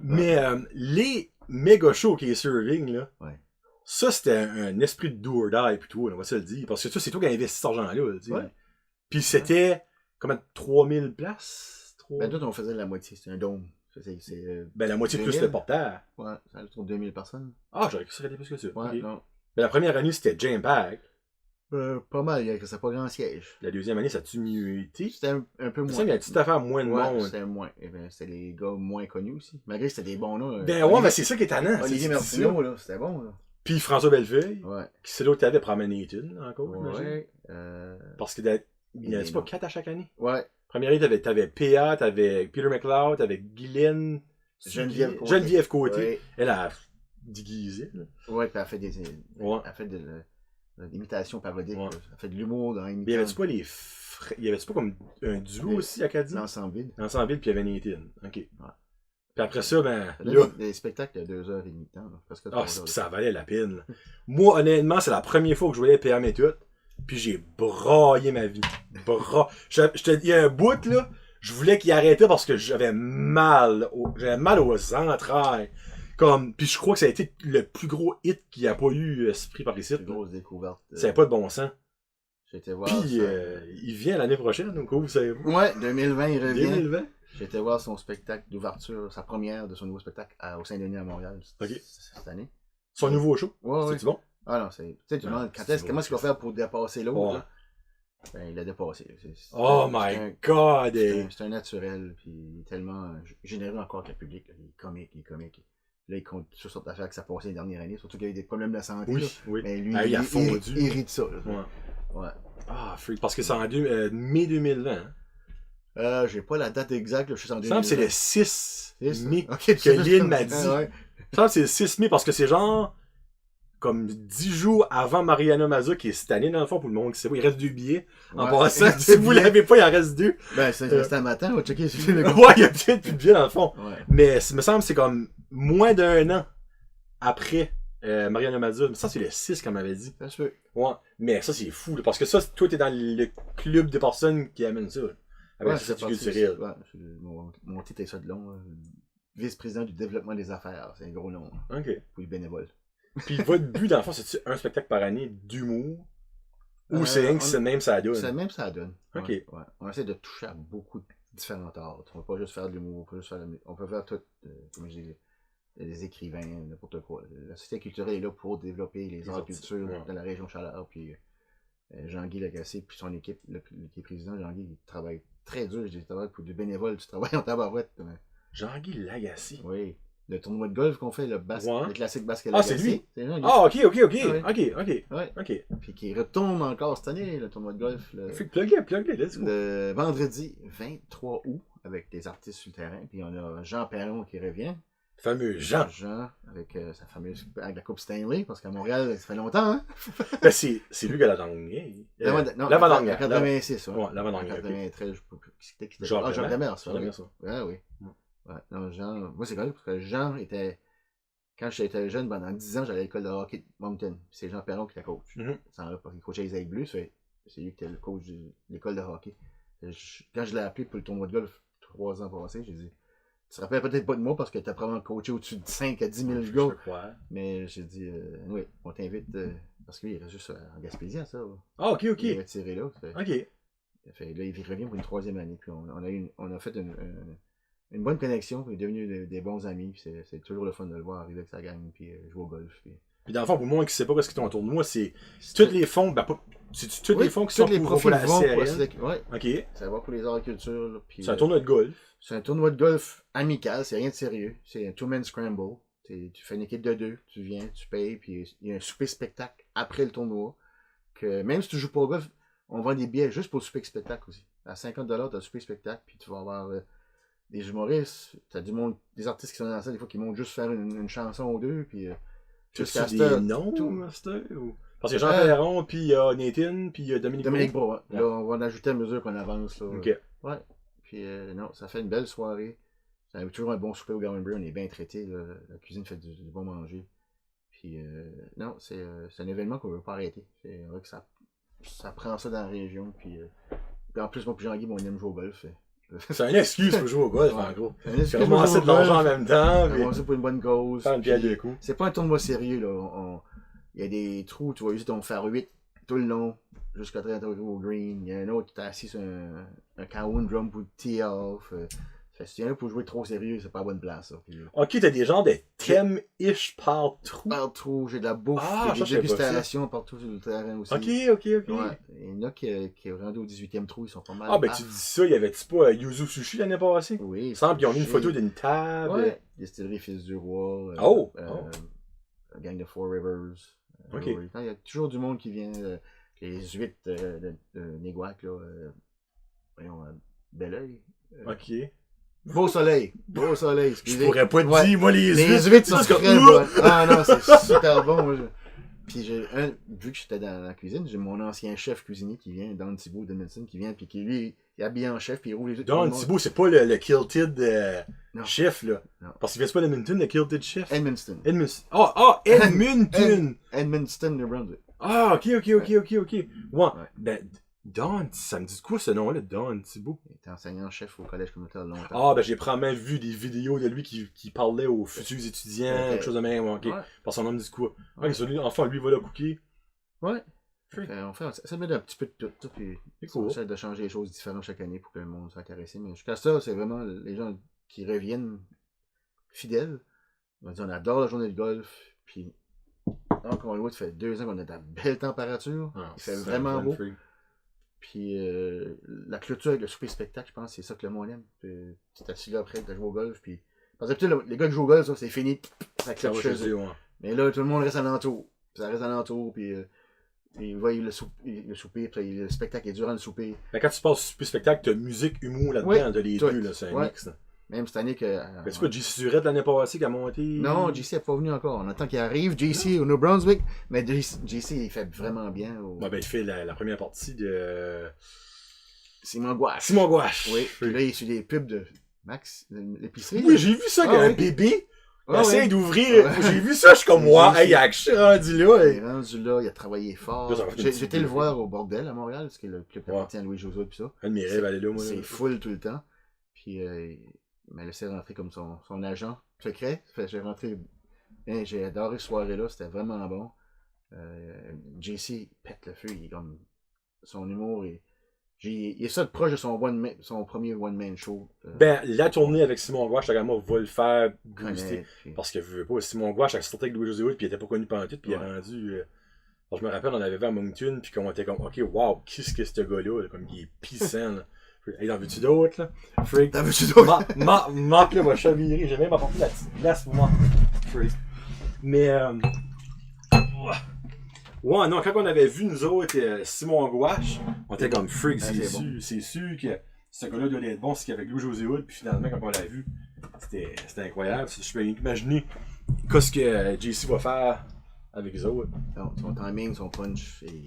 Mais les méga shows qui est serving, là. Ouais. Ça, c'était un esprit de do or die plutôt, on va se le dire. Parce que ça, c'est toi qui as investi cet argent-là. Tu sais. Ouais. Puis c'était, comment, 3000 places? Ben, nous, on faisait la moitié. C'était un dôme. Ben, la moitié 2000. plus le porteur. Ouais, ça autour de 2000 personnes. Ah, j'aurais cru que ça aurait été plus que ça. Ouais, Ok. non. Mais la première année, c'était Jam Pack. Pas mal, il y a pas grand siège. La deuxième année, ça a-tu mieux été? C'était un peu Ça, moins. il y a une petite affaire moins de Ouais, monde. c'était moins. Et ben, c'était les gars moins connus aussi. Malgré que c'était des bons là. Ben ouais, mais c'est ça qui est tannant. Olivier c'est Martineau, ça. là, c'était bon, là. Puis François Bellefeuille, Ouais. qui c'est l'autre que t'avais pour amener Nathan, encore, j'imagine. Ouais. Parce qu'il n'y en avait pas 4 à chaque année. Ouais. Première année, t'avais PA, t'avais Peter McLeod, t'avais Guylaine. Geneviève Côté. Ouais. Elle a déguisé. Là. Ouais, puis elle fait des. Ouais. Elle fait de l'imitation parodique. Ouais. Elle fait de l'humour dans Mais y avait-tu pas les y avait-tu pas comme un duo aussi, Acadie? L'ensemble vide. L'ensemble vide, puis il y avait Nathan. Ok. Ouais. Puis après ça, ben. Ça Là. donne des spectacles de 2h30 de temps. Là, parce que Ah, ça valait la peine. Là. Moi, honnêtement, c'est la première fois que je voyais PM et tout. Puis j'ai braillé ma vie. Il y a un bout, là. Je voulais qu'il arrêtait parce que j'avais mal aux entrailles. Comme, puis je crois que ça a été le plus gros hit qu'il n'y a pas eu pris par ici. Une grosse découverte. Ça n'avait pas de bon sens. J'ai été voir. Puis il vient l'année prochaine, donc vous savez. Ouais, 2020, il revient. 2020. J'ai été voir son spectacle d'ouverture, sa première de son nouveau spectacle au Saint-Denis à Montréal cette année. Son nouveau show. Ouais, C'est bon? Ah non, c'est. Tu sais, tu Non, demandes c'est comment est-ce qu'il va faire pour dépasser l'autre? Ouais. Là? Ben, il a dépassé. Oh my god! C'est un naturel, puis il est tellement généreux encore avec le public. Là. Il est comique. Là, il compte sur sortes d'affaires que ça passait les dernières années, surtout qu'il y a eu des problèmes de santé. Oui, là. oui. Mais lui, Il a fondu. Il rit de ça. Là. Ouais. Ouais. Ah, freak. Parce que c'est en mai 2020. Hein? J'ai pas la date exacte, là, je suis en Il me semble que c'est le 6 mai okay, que Lynn m'a dit. Ouais. Il me semble que c'est le 6 mai parce que c'est genre comme 10 jours avant Mariana Mazza qui est cette année dans le fond pour le monde qui sait pas. Il reste 2 billets. En passant, si vous l'avez pas, il en reste 2. Ben, c'est un matin, on va checker si le Ouais, il y a peut-être plus de billets dans le fond. Ouais. Mais il me semble que c'est comme moins d'1 an après Mariana Mazza. Ça, c'est le 6 comme m'avait dit. Ça se peut. Ouais. Mais ça, c'est fou. Là, parce que ça, toi, t'es dans le club de personnes qui amènent ça. Là, avec Ouais, la culturelle. Ouais, mon titre est ça de long. Vice-président du développement des affaires. C'est un gros nom. OK. Pour les bénévoles. Puis votre but, dans le fond, c'est-tu un spectacle par année d'humour? Ou c'est rien que c'est même ça donne? C'est même ça donne. OK. Ouais. On essaie de toucher à beaucoup de différents arts. On ne peut pas juste faire de l'humour, on peut faire tout, comme je dis, des écrivains, n'importe quoi. La société culturelle est là pour développer les arts et cultures de la région Chaleur. Puis Jean-Guy Lagacé, puis son équipe, qui est président, Jean-Guy, il travaille très dur. Je dis, travaille pour du bénévole, tu travailles en tabarouette. Jean-Guy Lagacé. Oui. Le tournoi de golf qu'on fait, le classique basket. Ah, c'est lui? Jean-Guy. Ah, ok. Ouais. Ok. Puis qui retourne encore cette année, le tournoi de golf. Plug-le, let's go. Le vendredi 23 août, avec des artistes sur le terrain. Puis on a Jean Perron qui revient. Fameux Jean. Jean, avec sa fameuse avec la Coupe Stanley, parce qu'à Montréal, ça fait longtemps, hein? Ben, c'est lui qui a la langue. L'avant-dernière. 86, ouais. Ouais, l'avant-dernière. 93, je sais pas qui c'était. Jean Demers, ça. Jean Demers, ça. Ouais, oui. Ouais, non, Jean, moi c'est correct, parce que Jean était, quand j'étais jeune, pendant 10 ans, j'allais à l'école de hockey de Moncton. C'est Jean Perron qui était coach. Parce qu'il coachait les Aigles Bleus, c'est lui qui était le coach de l'école de hockey. Quand je l'ai appelé pour le tournoi de golf 3 ans passés, j'ai dit, tu te rappelles peut-être pas de moi parce que t'as probablement coaché au-dessus de 5 à 10 000 gars. Mais j'ai dit, oui, on t'invite, parce que lui, il reste juste en Gaspésie, ça. Ah, ok. Il est retiré là. Ok. Là, il revient pour une 3e année. Puis on a fait une bonne connexion, puis il est devenu des bons amis, puis c'est toujours le fun de le voir arriver avec sa gang, puis jouer au golf. Puis dans le fond, pour moi qui sais pas ce qui est ton tournoi, c'est tous les fonds, ben pas. C'est tous les fonds qui sont pour la CRL. Ouais. Ok. Ça va pour les arts et culture. C'est un tournoi de golf. C'est un tournoi de golf amical, c'est rien de sérieux. C'est un two-man scramble. Tu fais une équipe de 2, tu viens, tu payes, puis il y a un souper-spectacle après le tournoi. Que même si tu joues pas au golf, on vend des billets juste pour le souper-spectacle aussi. À 50$, tu as le souper-spectacle, puis tu vas avoir des humoristes, t'as des artistes qui sont dans la salle, des fois qui montent juste faire une chanson ou deux, puis jusqu'à des noms, Master? Parce que Jean Perron, puis il y a Nathan, puis il y a Dominique Bro. Là, on va en ajouter à mesure qu'on avance. Là. Ok. Ouais. Puis non, ça fait une belle soirée. Ça a toujours un bon souper au Garden Brew, on est bien traité. La cuisine fait du bon manger. Puis non, c'est un événement qu'on ne veut pas arrêter. C'est vrai que ça prend ça dans la région. Puis en plus, moi et Jean-Guy, on aime jouer au golf. C'est une excuse pour jouer au golf, en gros. C'est une excuse pour ramasser de l'argent en même temps. Ramasser pour une bonne cause. Faire une pierre deux coups. C'est pas un tournoi sérieux, là. il y a des trous, tu vas user ton phare 8 tout le long, jusqu'à très au green. Il y a un autre qui est assis sur un Cowan drum pour tee off. Fait que si tu viens là pour jouer trop sérieux, c'est pas la bonne place. Ça. Puis, Ok, t'as des genres de thèmes-ish partout. partout, j'ai de la bouffe, Ah, j'ai ça, des je savais pas ça. dégustations partout sur le terrain aussi. Ok. Ouais. Il y en a qui est rendu au 18e trou, ils sont pas mal. Ah, ben tu dis ça, y avait-tu pas Yuzu Sushi l'année passée? Oui. Il semble qu'ils ont mis une j'ai- photo d'une table. Ouais. Distillerie Fils du Roi. Oh! La gang de Four Rivers. Ok. Oui. Il y a toujours du monde qui vient. Les huîtres de Néguac, là. Voyons, Belleuil. Ok. Beau soleil. Beau soleil. Je Excusez. pourrais pas te Ouais. dire, moi, les Les huîtres. huîtres sont parce que- très bonnes. Ah non, c'est super bon. Moi, Puis vu que j'étais dans la cuisine, j'ai mon ancien chef cuisinier qui vient, Don Thibault de médecine, qui vient, puis qui lui, il est habillé en chef, puis il roule les huîtres. Don Thibault, c'est pas le Kilted Non. chef, là. Non. Parce qu'il vient pas d'Edmonton, le Kilted chef. Edmundston. Edmonton! Edmundston, New Brunswick. Ah, ok. Ouais. Ben, Don, ça me dit quoi ce nom-là, Don Thibault? Il était enseignant-chef au collège communautaire longtemps. Ah, ben j'ai probablement vu des vidéos de lui qui parlait aux futurs étudiants, Ok. quelque chose de même, ok. Ouais. Parce son nom me dit quoi? Ouais. Ok, celui, enfin, lui, va le cookie. Ouais. Free. Ça met un petit peu de tout, puis C'est on cool. essaie de changer les choses différentes chaque année pour que le monde soit intéressé. Mais jusqu'à ça, c'est vraiment les gens qui reviennent fidèles. On dit on adore la journée de golf, puis encore une fois, ça fait 2 ans qu'on a de la belle température. Ah, Il fait c'est vraiment un beau. free. Puis la clôture avec le souper spectacle, je pense, c'est ça que le monde aime. Puis, tu t'es assis là après, tu as joué au golf, puis. Parce que les gars qui jouent au golf, ça, c'est fini. Ça Ça cloche va chez chez eux. eux, ouais. Mais là, tout le monde reste alentour. Puis ça reste alentour, puis il va le souper, puis le spectacle est durant le souper. Mais quand tu passes sur spectacle, t'as musique, humour là-dedans, Oui, t'as les tout. deux, là, c'est un Ouais. mix. Là. Même cette année que. Mais c'est pas JC Surette l'année passée qui a monté? Non, JC n'est pas venu encore. On attend qu'il arrive, JC au New Brunswick. Mais JC, il fait vraiment bien. Ouais, ben il fait la première partie de Simon Gouache. Simon Gouache. Oui, puis là, il suit des pubs de Max, de l'épicerie. Oui, j'ai vu ça, qu'il y a un bébé. Il Ah, essaie ouais. d'ouvrir. Ouais. J'ai vu ça, je suis comme moi. J'ai- Hey, je suis rendu là. Il est rendu là, il a travaillé fort. Là, ça va faire une petite J'étais le vidéo. voir au Bordel à Montréal, parce que le club Ouais. appartient à Louis José puis ça. Un de mes rêves, aller là, moi. C'est là. full tout le temps. Puis il m'a laissé rentrer comme son agent secret. Fait que j'ai rentré. J'ai adoré cette soirée-là, c'était vraiment bon. JC pète le feu, il est comme. Son humour est. Il est ça de proche de son premier one-man show. Ben, la tournée avec Simon Gouache, la gamme va le faire booster. connaître, puis- Parce que, je veux pas, Simon Gouache, a sorti avec Louis-José Hood, puis il était pas connu pendant tout, puis il est Ouais. rendu. Alors, je me rappelle, on avait vu à Moncton, puis qu'on était comme, ok, wow, qu'est-ce que ce gars-là, là, comme il est pissant, là. Hey, en veux-tu d'autres, là? Freak. T'en veux-tu d'autres? Marc, là, va chavirer. J'ai même apporté la petite glace pour moi. Freak. Mais, ouais, non, quand on avait vu, nous autres, Simon Gouache, on était comme freak, Ah, c'est sûr que ce gars-là doit être bon, c'est qu'avec Louis-José Hood, puis finalement, quand on l'a vu, c'était incroyable. Je peux imaginer qu'est-ce que JC va faire avec les autres. Son timing, son punch, c'est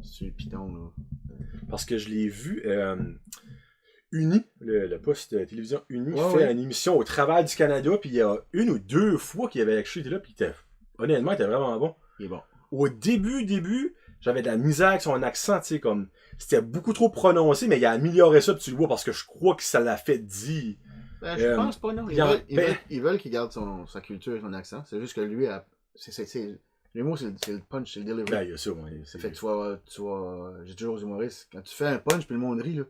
sur le piton, là. Parce que je l'ai vu, Uni, le poste télévision Uni, Ouais, fait ouais. une émission au Travail du Canada, puis il y a 1 ou 2 fois qu'il avait actually été là, puis honnêtement, il était vraiment bon. Il est bon. Au début, j'avais de la misère avec son accent, tu sais, comme, c'était beaucoup trop prononcé, mais il a amélioré ça, puis tu le vois, parce que je crois que ça l'a fait dire. Ben, je pense pas, non. Ils veulent qu'il garde sa culture et son accent. C'est juste que lui, l'humour, c'est le punch, c'est le delivery. Ben, il y a ça, ouais. Ça fait que tu vois, j'ai toujours aux humoristes, quand tu fais un punch puis le monde rit, là,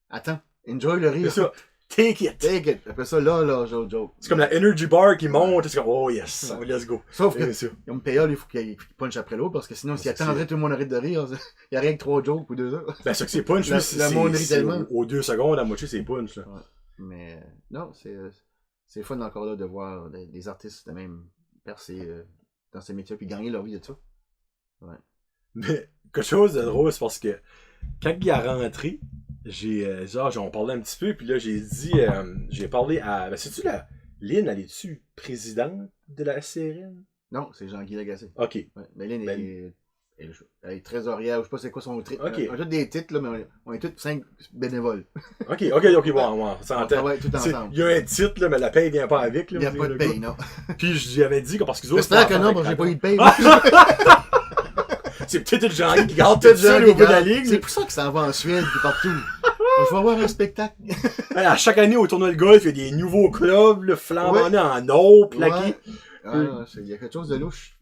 attends, enjoy le C'est rire. ça. Take it! Take it. Après ça, là, joke. C'est comme la energy bar qui monte, c'est comme, oh yes, let's go. Sauf que, C'est ça. comme PA, il faut qu'il punch après l'autre, parce que sinon, s'il C'est attendrait tout le monde arrête de rire, il n'y a rien que 3 jokes ou 2 heures. Ben, ça que c'est punch, Le lui, c'est monde rit tellement. aux 2 secondes, la moitié, c'est punch, là. Mais, non, c'est fun encore là de voir des artistes de même percer dans ces métiers puis gagner leur vie de ça. Ouais. Mais quelque chose de drôle, c'est parce que quand il est rentré, on parlait un petit peu, puis là, j'ai parlé à, ben, sais-tu Lynn, elle est-tu présidente de la SCRN? Non, c'est Jean-Guy Lagacé. Ok. Ouais. Mais Lynn Ben- elle est trésorière, je sais pas c'est quoi son titre. Ok. On a tous des titres, là, mais on est tous 5 bénévoles. Ok, bon, on On s'entend. travaille tout T'sais, ensemble. il y a un titre, là, mais la paye vient pas avec. Là, Il n'y a vous pas de savez, le paye, non. gars. Puis j'y avais dit que parce qu'ils autres. J'espère que c'était non, en parce que j'ai pas eu de Ah! paye. C'est peut-être Jean-Guy qui garde tout seul au bout de la ligue. C'est pour ça que ça en va en Suède et partout. Je vais avoir un spectacle. À chaque année au tournoi de golf, il y a des nouveaux clubs, le flambant Ouais. en or, plaqués. Ouais. Ah, il y a quelque chose de louche.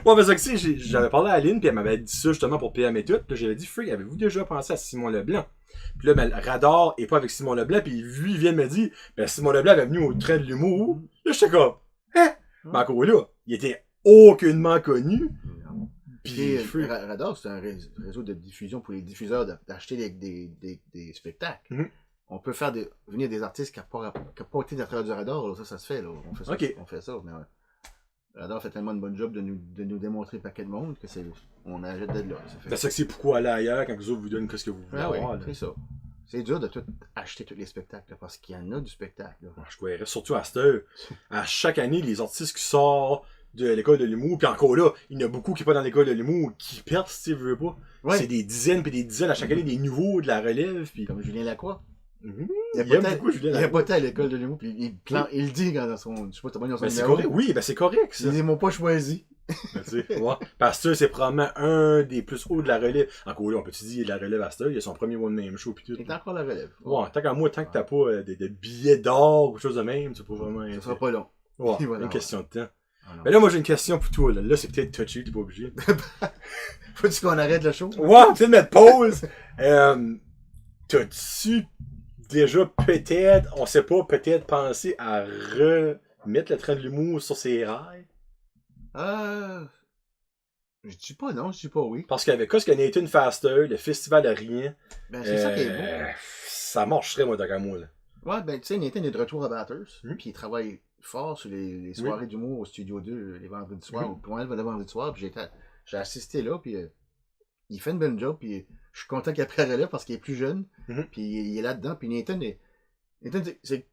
Ouais, mais ça que j'avais parlé à Aline, puis elle m'avait dit ça justement pour PM et tout. Puis là, j'avais dit, Freak, avez-vous déjà pensé à Simon Leblanc? Puis là, ben, le Radar est pas avec Simon Leblanc, puis lui, il vient de me dire, ben, Simon Leblanc avait venu au trait de l'humour. Là, j'étais comme, hein? Mais encore là, il était aucunement connu. Puis Radar, c'est un réseau de diffusion pour les diffuseurs d'acheter des spectacles. Mm-hmm. On peut faire venir des artistes qui n'ont pas été à travers du Radar. Là, ça se fait. Là. On fait ça. Mais Radar fait tellement de bon job de nous démontrer le paquet de monde que on achète de là. C'est ça que c'est pourquoi aller ailleurs quand les autres vous donnent ce que vous voulez avoir. C'est ça. C'est dur de tout acheter tous les spectacles là, parce qu'il y en a du spectacle. Là. Je croirais, surtout à cette heure. À chaque année, les artistes qui sortent de l'école de l'humour, puis encore là, il y en a beaucoup qui sont pas dans l'école de l'humour, qui percent, si tu veux pas. Ouais. C'est des dizaines puis des dizaines à chaque année, des nouveaux, de la relève. Puis... Comme Julien Lacroix. Mm-hmm. Il a pas été à l'école de l'humour, puis il le dit dans son. Je sais pas, dans son c'est correct. Oui, ben c'est correct. Ça. Ils m'ont pas choisi. Ben, ouais. Parce que c'est probablement un des plus hauts de la relève. Encore là, on peut-tu dire de la relève à cette heure, il a son premier one-name show puis tout. Il est encore la relève. Ouais, tant qu'à moi, tant que t'as pas des billets d'or ou quelque chose de même, tu peux vraiment. Ça sera pas long. Ouais, voilà, une question de temps. Mais là, moi, j'ai une question pour toi. Là, c'est peut-être touché, t'es pas obligé. Faut-tu qu'on arrête le show? Ouais, peut-être mettre pause. T'as-tu déjà peut-être, on sait pas, peut-être pensé à remettre le train de l'humour sur ses rails? Je dis pas non, je dis pas oui. Parce qu'avec ce que Nathan Faster, le festival de rien, ben c'est ça qui est beau. Ça marcherait, moi, dans moi, là. Ouais, ben tu sais, Nathan est de retour à Batters, puis il travaille fort sur les soirées d'humour au Studio 2 les vendredis soirs, ou pour moi, le vendredi soir, puis j'ai assisté là, puis il fait une bonne job, puis je suis content qu'il apprenne là parce qu'il est plus jeune, puis il est là-dedans, puis Nathan, c'est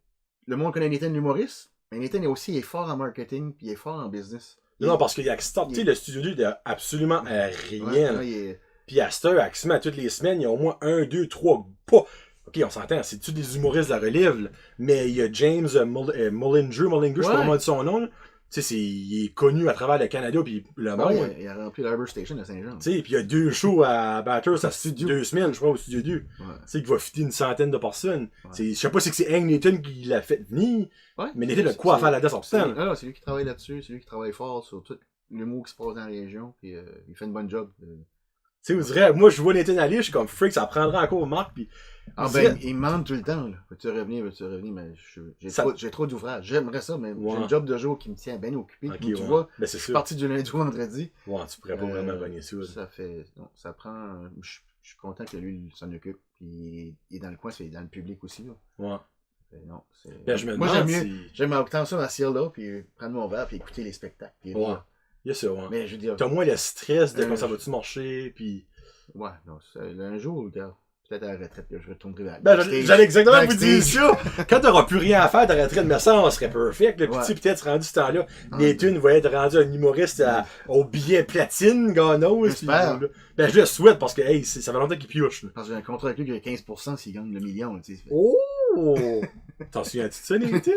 le monde connaît Nathan l'humoriste, mais Nathan il est fort en marketing, puis il est fort en business. Non, parce qu'il a starté le Studio 2 de absolument rien. Ouais, puis à cette heure, à toutes les semaines, il y a au moins 1, 2, 3, pas. Ok, on s'entend, c'est tous des humoristes de la relève, là. Mais il y a James Mullinger, je sais pas comment dire son nom. Tu sais, il est connu à travers le Canada puis le monde. Ouais, il a rempli l'Arbor Station à Saint-Jean. Tu sais, puis il y a 2 shows à Batters à 2 semaines, je crois, au Studio 2. Tu sais, qui va fitter une centaine de personnes. Je sais pas si c'est Hank Nathan qui l'a fait venir, mais Nathan a quoi à faire là-dedans sur le temps. C'est lui qui travaille là-dessus, c'est lui qui travaille fort sur tout l'humour qui se passe dans la région, puis il fait une bonne job. Tu sais, vous direz, moi je vois Nathan aller, je suis comme freak, ça prendra encore Marc, puis il ment tout le temps, là. Veux-tu revenir, mais j'ai trop d'ouvrages. J'aimerais ça, mais j'ai un job de jour qui me tient bien occupé. Okay, tu vois, je suis parti du lundi au vendredi. Ouais, tu pourrais pas vraiment venir ça. Ça prend. Je suis content que lui s'en occupe. Puis il est dans le coin, c'est dans le public aussi. Là. Ouais. Non, je me moi, j'aime autant ça assis là, puis prendre mon verre, puis écouter les spectacles. Puis il y a ça, ouais. Mais je veux dire. T'as moins le stress de comment ça va-tu marcher, puis. Ouais, non, un jour, regarde. Peut-être à la retraite, je retournerai vers j'allais exactement vous dire ça. Quand t'auras plus rien à faire de retraite, mais ça, on serait perfect. Le petit, peut-être rendu ce temps-là. Nathan va être rendu un humoriste au billet platine, gagnant. J'espère. Ben, je le souhaite parce que, hey, ça fait longtemps qu'il pioche. Là. Parce que j'ai un contrat avec lui qui a 15% s'il gagne le million. Oh! T'en souviens-tu de ça, Nathan?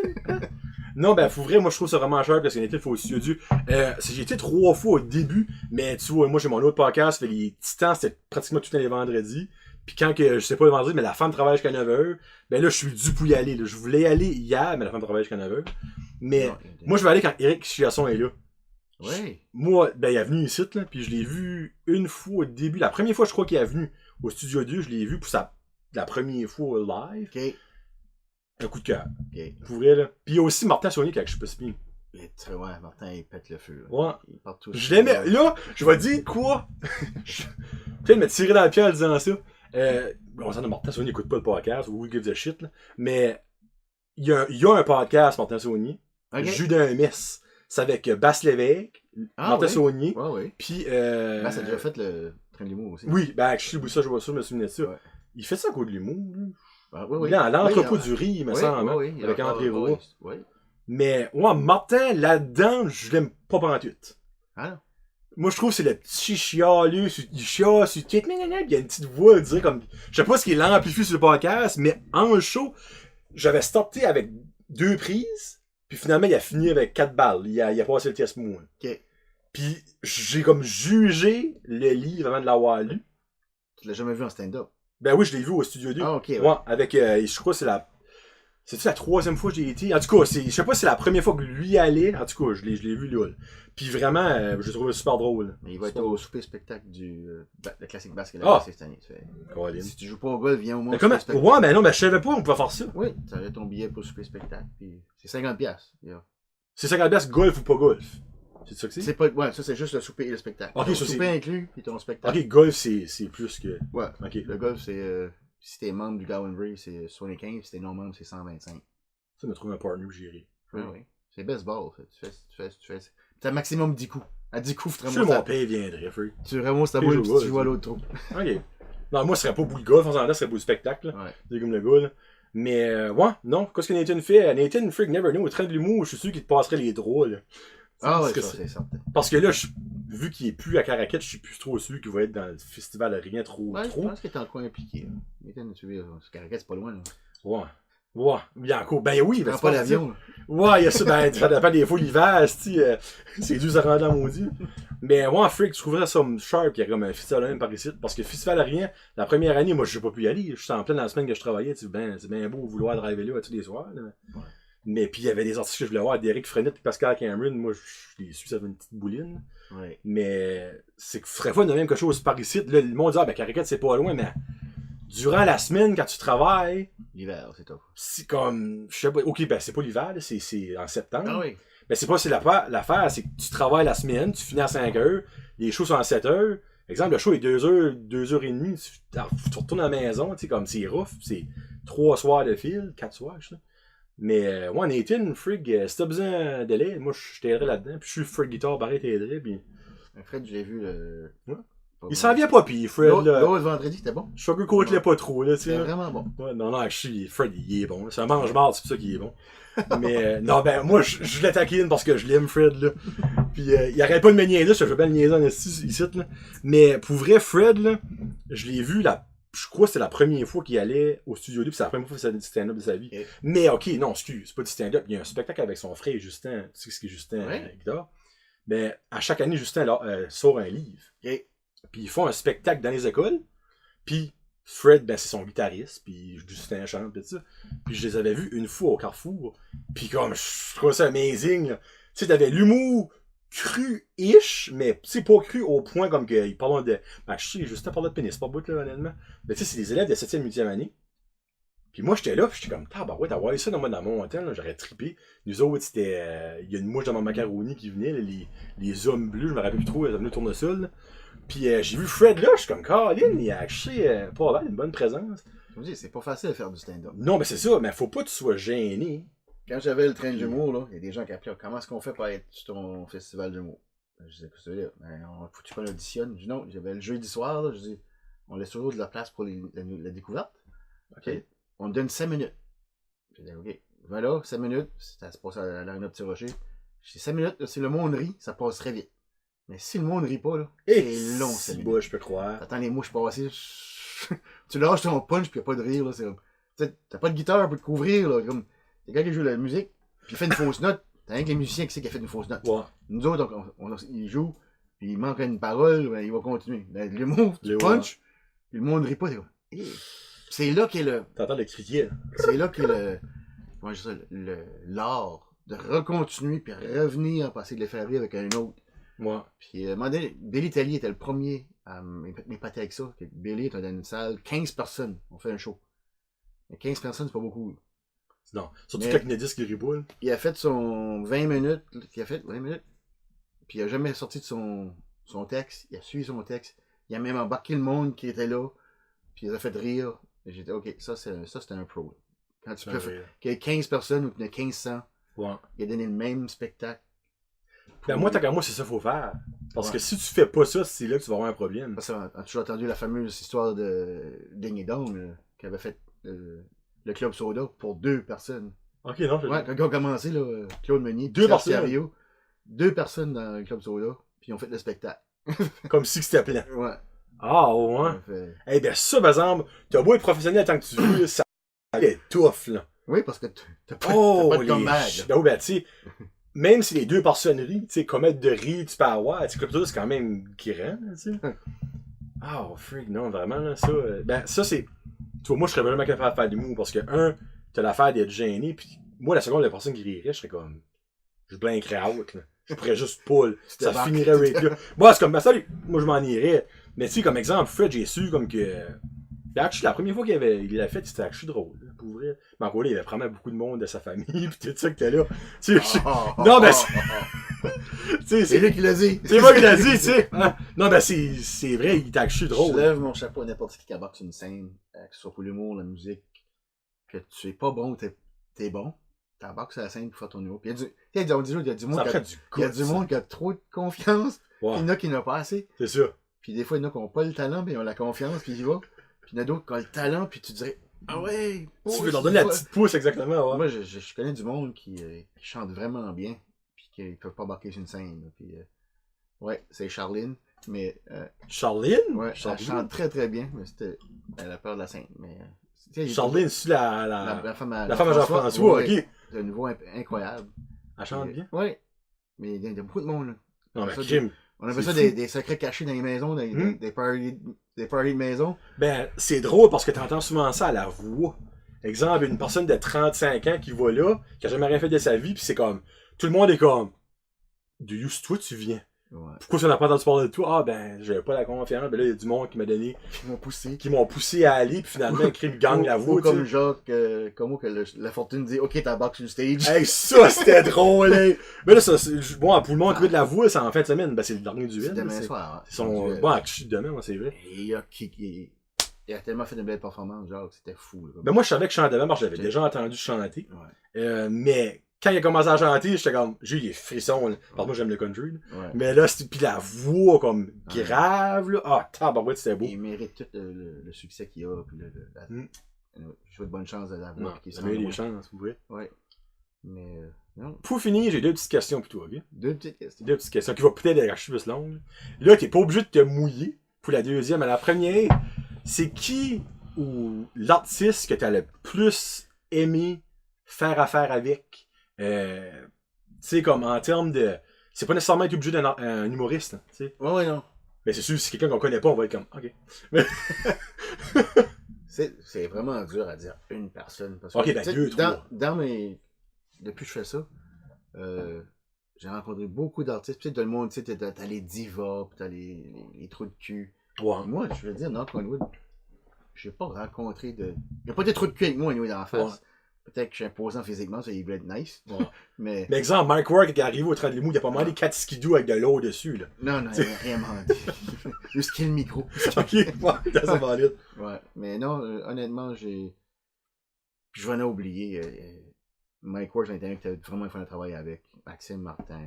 Non, ben, faut vrai, moi, je trouve ça vraiment cher parce que Nathan, faut aussi dû. J'ai été 3 fois au début, mais tu vois, moi, j'ai mon autre podcast, fait les Titans, c'était pratiquement tous les vendredis. Puis quand que, je sais pas le vendredi, mais la femme travaille jusqu'à 9h, ben là, je suis dû pour y aller. Là. Je voulais y aller hier, mais la femme travaille jusqu'à 9h. Mais moi, je vais aller quand Eric Chiasson est là. Oui. Moi, ben, il est venu ici, là, puis je l'ai vu une fois au début. La première fois, je crois qu'il est venu au Studio 2, je l'ai vu pour la première fois live. Okay. Un coup de cœur. Okay. Pour vrai, là. Puis il y a aussi Martin Saunier avec Je peux spin. Ouais, Martin, il pète le feu. Là. Ouais. Il part tout je l'aimais. Là, je vais dire quoi? Peut-être me tirer dans le pied en disant ça. On s'en a Martin Saunier n'écoute pas le podcast, ou Who Gives a Shit, là. Mais il y a un podcast, Martin Saunier. Okay. Judas Mess. C'est avec Bass Lévesque, Martin Saunier. Puis. Bass a déjà fait le train de l'humour aussi. Oui, ben, je sais ça, je vois ça, je me souviens de ça. Ouais. Il fait ça à cause de l'humour, lui. Oui. Il est à l'entrepôt du riz, il me semble. Avec André Roy. Mais, ouais, Martin, là-dedans, je l'aime pas pendant tout. Ah. Moi, je trouve que c'est le petit chialeux, il chiale, il y a une petite voix, je dirais, comme, je sais pas ce qu'il amplifie sur le podcast, mais en show, j'avais starté avec 2 prises, puis finalement, il a fini avec 4 balles. Il a passé le test mou. Okay. Puis, j'ai comme jugé le livre avant de l'avoir lu. Tu l'as jamais vu en stand-up? Ben oui, je l'ai vu au Studio 2. Ah, ok. Ouais, avec, je crois que c'est C'est-tu la 3e fois que j'y ai été? En tout cas, je sais pas si c'est la première fois que lui allait. En tout cas, je l'ai vu là. Puis vraiment, je l'ai trouvé super drôle. Mais il va être au souper spectacle le classique basket cette année. Si tu joues pas au golf, viens au moins. Mais comment? Ouais, mais non, mais je savais pas on pouvait faire ça. Oui, tu avais ton billet pour le souper spectacle. Puis c'est 50$. C'est 50$ golf ou pas golf? C'est ça que c'est? Ouais, ça c'est juste le souper et le spectacle. Ok, le souper inclus, puis ton spectacle. Ok, golf c'est plus que. Ouais. Ok. Le golf, c'est. Si t'es membre du Gowanbury, c'est 75, si t'es non membre, c'est 125. Ça me trouve un partner que j'irai. Oui, oui. C'est baseball. Tu fais. T'as maximum 10 coups. À 10 coups, tu remontes. Mon père viendrait, frère. Tu remontes ta boule et tu joues à l'autre trou. Ok. Non, moi, ce serait pas pour le golf, on s'entend, ce serait pour le spectacle. Ouais. C'est comme le gars, là. Mais, ouais, non. Qu'est-ce que Nathan fait? Nathan, freak never know. Au train de l'humour, je suis sûr qu'il te passerait les drôles. Ah ouais, ça, c'est certain. Parce que là, vu qu'il est plus à Caracat, je suis plus trop sûr qu'il va être dans le festival rien trop. Ouais, je pense qu'il est encore impliqué. Nathan, tu veux, Caracat, c'est pas loin, là. Ouais. Ouais, Bianco, ben oui, ben c'est pas l'avion. Ouais, il y a ça, ben ça dépend des fois l'hiver, c'est dur à rendre en maudit. Mais ouais, freak, je trouverais ça sharp qu'il y a comme un festival même par ici. Parce que festival à rien, la première année, moi, je n'ai pas pu y aller. Je suis en pleine dans la semaine que je travaillais, c'est bien beau vouloir driver là tous les soirs. Là. Ouais. Mais puis il y avait des artistes que je voulais voir, Derek Frenette et Pascal Cameron, moi, je les suis, ça fait une petite bouline. Ouais. Mais c'est que ce serait fun de même quelque chose par ici. Là, le monde dit, ah, ben Caracat, c'est pas loin, mais. Durant la semaine, quand tu travailles. L'hiver, c'est top. C'est comme. Je sais pas. Ok, ben c'est pas l'hiver, c'est en septembre. Ah oui. Mais c'est pas c'est l'affaire, c'est que tu travailles la semaine, tu finis à 5 heures, les shows sont à 7 heures. Exemple, le show est 2 heures, 2 heures et demie, tu retournes à la maison, tu sais, comme c'est rough, c'est 3 soirs de fil, 4 soirs, je sais. Mais, ouais, Nathan, Frig, si t'as besoin de l'aide, moi je t'aiderais là-dedans. Puis je suis Frig Guitar, pareil, t'aiderais. Puis. Fred, je l'ai vu. Ouais. Il s'en vient pas pire, Fred. L'autre vendredi, c'était bon. Sugarcoat-le pas trop, là, tu sais. C'est vraiment bon. Ouais, non, Fred, il est bon. C'est un mange-marde, c'est pour ça qu'il est bon. Mais, non, ben, moi, je l'attaquine parce que je l'aime, Fred, là. Puis, il arrête pas de me niaiser, je veux pas le niaiser en ici, là. Mais, pour vrai, Fred, là, je l'ai vu, je crois que c'était la première fois qu'il allait au studio 2, puis c'est la première fois qu'il faisait du stand-up de sa vie. Okay. Mais, ok, non, excuse, c'est pas du stand-up. Il y a un spectacle avec son frère, Justin. Tu sais ce qu'est Justin, Guitare? Mais, à chaque année, Justin sort un livre. Okay. Puis ils font un spectacle dans les écoles. Puis Fred, ben c'est son guitariste. Puis Justin chante, pis ça. Puis je les avais vus une fois au Carrefour. Puis comme, je trouve ça amazing. Tu sais, t'avais l'humour cru-ish, mais c'est pas cru au point comme qu'ils parlent de... Ben je sais, Justin parlait de pénis, pas bout là, honnêtement. Mais tu sais, c'est des élèves de 7e, 8e année. Puis moi, j'étais là, puis j'étais comme, ouais, t'as vu ça dans mon hôtel, là, j'aurais trippé. Nous autres, c'était... Il y a une mouche dans mon macaroni qui venait, là, les hommes bleus, je me rappelle plus trop, ils venaient tourner ça, là. Puis j'ai vu Fred là, je suis comme, Colin, il a acheté pas mal, une bonne présence. Je me dis, c'est pas facile de faire du stand-up. Non, mais c'est ça, mais faut pas que tu sois gêné. Quand j'avais le train d'humour, là, il y a des gens qui appelaient, comment est-ce qu'on fait pour être sur ton festival d'humour? Je disais, qu'est-ce que tu veux dire? Faut-tu qu'on auditionne? Je dis, non, j'avais le jeudi soir, là, je dis, on laisse toujours de la place pour la découverte. OK. On te donne 5 minutes. Je dis, OK, voilà, 5 minutes, ça se passe à l'Arena Petit Rocher. Je dis, 5 minutes, là, si le monde rit, ça passe très vite. Mais si le monde rit pas, là, c'est long, c'est bon. Je peux croire. T'attends les mouches passer. Tu lâches ton punch, pis y'a pas de rire, là. C'est comme. T'as pas de guitare pour te couvrir, là. Comme. C'est quelqu'un qui joue la musique, pis il fait une fausse note. T'as rien que les musiciens qui sait qu'il a fait une fausse note. Ouais. Nous autres, il joue, pis il manque une parole, ben, il va continuer. L'humour, tu punch, pis le monde rit pas, c'est comme. C'est là qu'est le. T'entends le crier. C'est là qu'est le. Comment je dis ça? L'art de recontinuer, puis revenir, passer de les faire rire avec un autre. Moi. Puis, à un moment donné, Billy Tellier était le premier à m'épater avec ça. Billy était dans une salle, 15 personnes, on fait un show. Mais 15 personnes, c'est pas beaucoup. Non, surtout quand il y a 10 qui riboulent. Il a fait son 20 minutes, puis il a jamais sorti de son texte, il a suivi son texte, il a même embarqué le monde qui était là, puis il a fait rire. Et j'ai dit, ok, ça c'était un pro. Quand tu peux faire, qu'il y ait 15 personnes ou qu'il y en ait 1500, ouais. Il a donné le même spectacle. Ben moi, tant qu'à moi, c'est ça qu'il faut faire. Parce que si tu fais pas ça, c'est là que tu vas avoir un problème. Parce que as toujours entendu la fameuse histoire de Ding et Dong, qui avait fait le Club Soda pour 2 personnes. Ok, non, ouais, quand ils ont commencé, là, Claude Meunier, 2 personnes. 2 personnes dans le Club Soda, puis ils ont fait le spectacle. Comme si c'était plein. Ouais. Ah, ouais. Eh ben ça, par exemple, t'as beau être professionnel tant que tu veux, ça est tough, là. Oui, parce que t'as pas de comeback. Ben, ben tu sais, même si les 2 personnes rient, tu sais, commettre de rire, tu peux avoir, tu sais, c'est quand même qui rend, tu sais. Ah, oh, freak, non, vraiment, là, ça. Ben, ça, c'est. Tu vois, moi, je serais vraiment capable de faire de l'humour parce que, t'as l'affaire d'être gêné, pis moi, la seconde, la personne qui rirait, je serais comme, je blinkerais out, là. Je pourrais juste pas, là. Ça finirait right là. Bon, c'est comme, ben, salut, moi, je m'en irais. Mais tu sais, comme exemple, Fred, j'ai su, comme que, actually, la première fois il l'a fait, c'était actually drôle, là, pour vrai. Mais encore là, il y avait vraiment beaucoup de monde de sa famille, pis tout ça que t'es là. Tu sais, non, ben, c'est lui qui l'a dit. C'est moi qui l'a dit, tu sais. Non, ben, c'est vrai, il t'a actually drôle. Je lève mon chapeau à n'importe qui boxe sur une scène, que ce soit pour l'humour, la musique, que tu es pas bon ou t'es bon. T'embarques sur la scène pour faire ton niveau. Puis il y a du monde qui a trop de confiance. Ouais. Il y en a qui n'ont pas assez. C'est ça. Puis des fois, il y en a qui n'ont pas le talent, mais ils ont la confiance, puis ils y vont. Puis il y en a d'autres qui ont le talent, puis tu dirais, ah ouais! Tu veux leur donner la petite pouce, exactement. Ouais. Moi, je connais du monde qui chante vraiment bien, puis qui ne peuvent pas embarquer sur une scène. Là, puis, ouais, c'est Charline. Mais, Charline? Ouais, elle chante très très bien, mais elle a peur de la scène. Mais, Charline, c'est la femme à Jean-François, ouais, ok. Elle a une voix incroyable. Elle chante bien? Oui. Mais il y a beaucoup de monde. Là. Non, mais Kim. On appelle ça des secrets cachés dans les maisons, des parties de maison. Ben, c'est drôle parce que t'entends souvent ça à la voix. Exemple, une personne de 35 ans qui va là, qui a jamais rien fait de sa vie, pis c'est comme, tout le monde est comme, d'où toi tu viens? Ouais. Pourquoi tu n'as pas entendu parler de toi? Ah, ben, j'avais pas la confiance. Ben là, il y a du monde qui m'a donné. Qui m'ont poussé à aller, puis finalement, un crime gagne la voix. Comme Jacques, comment que la fortune dit, ok, t'as box sur le stage. Hey, ça, c'était drôle, hein. Mais là, ça, bon, pour le monde qui veut de la voix, c'est en fin de semaine. Ben, c'est le dernier duel. C'est demain soir. Bon, je suis demain, moi, c'est vrai. Et il a tellement fait de belles performances, Jacques, c'était fou. Là. Ben, moi, je savais que je chantais parce que j'avais déjà entendu chanter. Ouais. Mais, quand il a commencé à chanter, j'étais comme, j'ai eu des frissons, là. Parce que moi, j'aime le country, là. Ouais. Mais là, c'était, pis la voix, comme, grave, là. Ah, tabarouette, c'était beau. Il mérite tout le succès qu'il a, puis je souhaite bonne chance de la voix. Il a eu des chances, vous voyez. Ouais. Mais, non. Pour finir, j'ai deux petites questions pour toi, ok? Deux petites questions qui vont peut-être être archi plus longues. Là, t'es pas obligé de te mouiller pour la deuxième. Mais la première, c'est qui ou l'artiste que t'as le plus aimé faire affaire avec? Tu sais, comme en termes de... C'est pas nécessairement être obligé d'un humoriste, tu sais. Ouais, non. Mais c'est sûr, si c'est quelqu'un qu'on connaît pas, on va être comme, ok. Mais... c'est vraiment dur à dire une personne. Parce que, ok, ben deux, trois. Depuis que je fais ça, j'ai rencontré beaucoup d'artistes. Tu sais, dans le monde, tu sais, t'as les divas, pis t'as les trous de cul. Ouais. Moi, je veux dire, knock on wood, j'ai pas rencontré de... Il y a pas des trous de cul avec moi, dans la face. Ouais. Peut-être que je suis imposant physiquement, ça, il voulait être nice. Ouais. Mais exemple, Mike Ward qui est arrivé au train de l'humour, il a pas mal des 4 skidoo avec de l'eau dessus, là. Non, il n'a rien demandé. Juste qu'il le micro. Ok, ouais, ça va vite. Ouais, mais non, honnêtement, je venais oublier. Mike Ward, j'ai été que t'as vraiment fait un travail avec. Maxime Martin.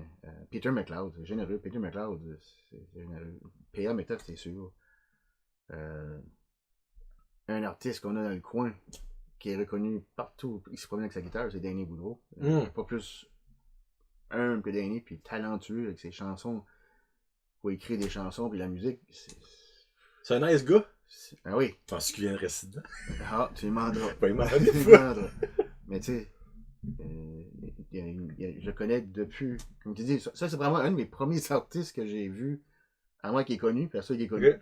Peter McLeod, c'est généreux. Peter McLeod, c'est généreux. P.A. Méthode, c'est sûr. Un artiste qu'on a dans le coin, qui est reconnu partout, il se promène avec sa guitare, c'est Danny Boudreau. Pas plus humble que Danny, puis talentueux avec ses chansons. Pour écrire des chansons, puis la musique. C'est un nice gars? Ah oui. Penses-tu qu'il viendrait ici dedans? Ah, tu lui demanderas. Pas il Mais tu sais, je le connais depuis. Comme tu dis, ça c'est vraiment un de mes premiers artistes que j'ai vu, à moi qui est connu, puis à ceux qui est connu. Okay.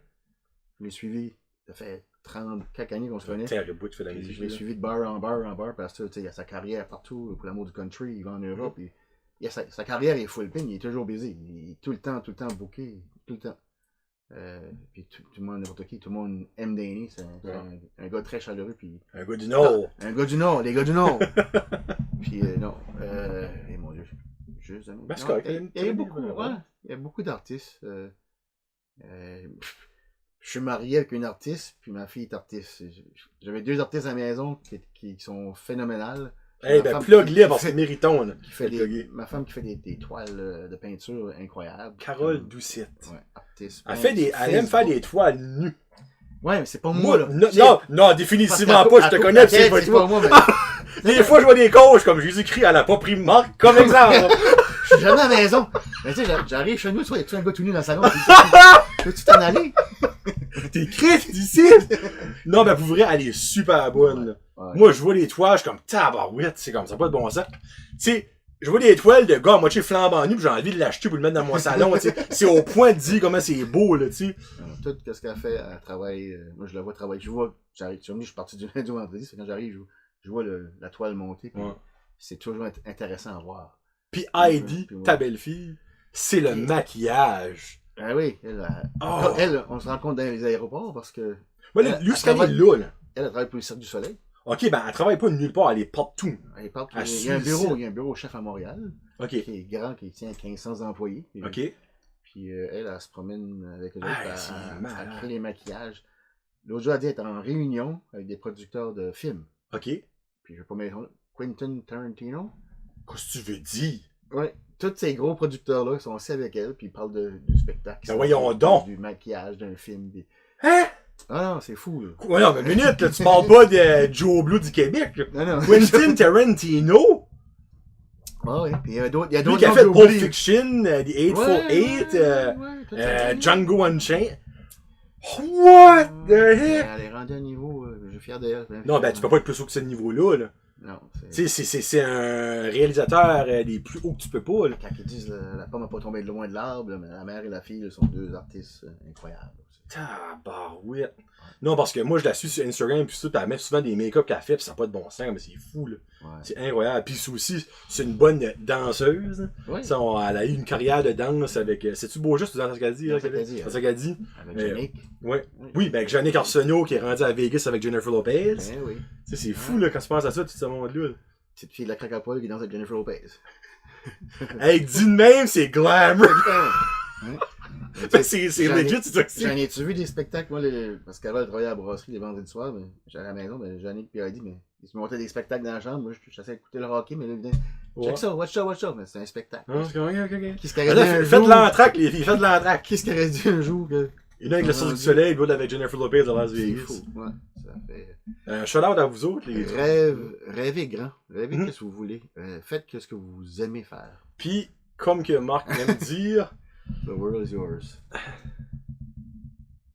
Je l'ai suivi, ça fait 30 quelques années qu'on se connaît. Tu fais la musique. Je l'ai suivi de bar en bar, parce que il a sa carrière partout, pour l'amour du country, il va en Europe. Et sa carrière est full pin, il est toujours busy. Il est tout le temps booké, tout le temps. Puis tout le monde, n'importe qui, tout le monde aime Danny, c'est un gars très chaleureux. Puis, un gars du Nord. Un gars du Nord, les gars du Nord. Puis non, et mon Dieu, juste un il y a beaucoup d'artistes. Je suis marié avec une artiste, puis ma fille est artiste. J'avais deux artistes à la maison qui sont phénoménales. Eh ben, plug libre, parce que c'est mériton, là. Ma femme qui fait des toiles de peinture incroyables. Carole Doucette. Ouais, artiste. Elle aime faire des toiles nues. Ouais, mais c'est pas moi, là. Non, définitivement pas, je te connais, c'est pas toi. Moi, mais... Des fois, je vois des coachs, comme Jésus-Christ, elle a pas pris marque, comme exemple. Je suis jamais à la maison. Mais tu sais, j'arrive chez nous, tu vois, y a un gars tout nu dans le salon. Peux-tu t'en aller? T'es Christ d'ici! Non, mais pour vrai, elle est super bonne. Ouais. Moi, je vois les toiles, je suis comme tabarouette, c'est comme ça, pas de bon sens. Tu sais, je vois des toiles de gars à moitié flambant nu, pis j'ai envie de l'acheter pour le mettre dans mon salon, tu sais. C'est au point de dire comment c'est beau, là, tu sais. Tout ce qu'elle fait, elle travaille, moi je la vois travailler. Je vois, j'arrive, je suis parti du lundi au vendredi, c'est quand j'arrive, je vois la toile monter, puis Ouais. c'est toujours intéressant à voir. Puis Heidi, Puis ouais. ta belle-fille, c'est le maquillage. Ah oui, Oh. elle, on se rencontre dans les aéroports parce que Moi, là, Elle- lui, elle ce qu'elle est travaille- là. elle travaille pour le Cirque du Soleil. Ok, ben, elle travaille pas nulle part, elle est partout. Elle parle Elle il y a un suit bureau, ici. il y a un bureau chef à Montréal, Ok. qui est grand, qui tient 1500 employés. Puis, Ok. puis elle se promène avec eux autres, Ah, elle, c'est elle malade. crée les maquillages. L'autre jour, elle dit être en réunion avec des producteurs de films. Ok. Puis je vais pas mettre Quentin Tarantino. Qu'est-ce que tu veux dire? Ouais, tous ces gros producteurs-là sont assis avec elle, puis ils parlent du spectacle. Ben voyons donc! Du maquillage d'un film. Hein? Ah non, c'est fou, là. Ouais, non, mais minute, là, tu parles pas de Joe Blue du Québec, là. Non, non. Quentin Tarantino, Ah oui, puis il y a d'autres lui noms qui a que fait j'ai Pulp oubliés. Fiction, The Hateful Eight, tout ça. Django Unchained. What the heck? Elle est rendue à un niveau, je suis fier d'elle. Non, ben, tu peux pas être plus haut que ce niveau-là, là. Non, Tu sais, c'est un réalisateur des plus hauts que tu peux pas, là. Quand ils disent la pomme n'a pas tombé de loin de l'arbre, là, mais la mère et la fille là, sont deux artistes incroyables. Tabarouette. Non, parce que moi, je la suis sur Instagram, puis tout, puis elle met souvent des make-up qu'elle fait, puis ça n'a pas de bon sens, mais c'est fou, là. Ouais. C'est incroyable. Puis aussi, c'est une bonne danseuse. Ouais. Ça, elle a eu une carrière de danse avec. C'est-tu beau juste, c'est ce qu'elle dit? C'est là, ce qu'elle dit, C'est ça qu'elle dit. Avec Mais, Yannick. Ouais. Oui, ben avec Yannick Arsenault qui est rendu à Vegas avec Jennifer Lopez. Eh oui. Tu sais, c'est fou là, quand tu penses à ça, tout ce monde-là. Petite fille de la craque à poil qui danse avec Jennifer Lopez. Hey, dit de même, c'est glamour. Hein? c'est J'en ai- legit, c'est ça que c'est. J'en ai-tu vu des spectacles, moi, parce qu'avant, elle travaillait à la brasserie les vendredis soirs, mais j'allais à la maison, mais Yannick puis Heidi, mais ils se montaient des spectacles dans la chambre, moi, j'essayais d'écouter le hockey, mais là, ils disaient, check ça, watch ça, mais c'est un spectacle. Ah, c'est correct, ok. Qu'est-ce qu'il aurait dit un Faites jour? de l'entraque, les filles, faites de l'entraque. Qu'est-ce qu'il aurait dit un jour que... Il y en a avec le Cirque du Soleil, l'autre avec Jennifer Lopez à Las C'est Vegas. fou, ouais. Ça fait... Shout-out à vous autres, les Rêvez grand. Rêvez Mhm. ce que vous voulez. Faites ce que vous aimez faire. Puis, comme que Marc aime dire, The world is yours.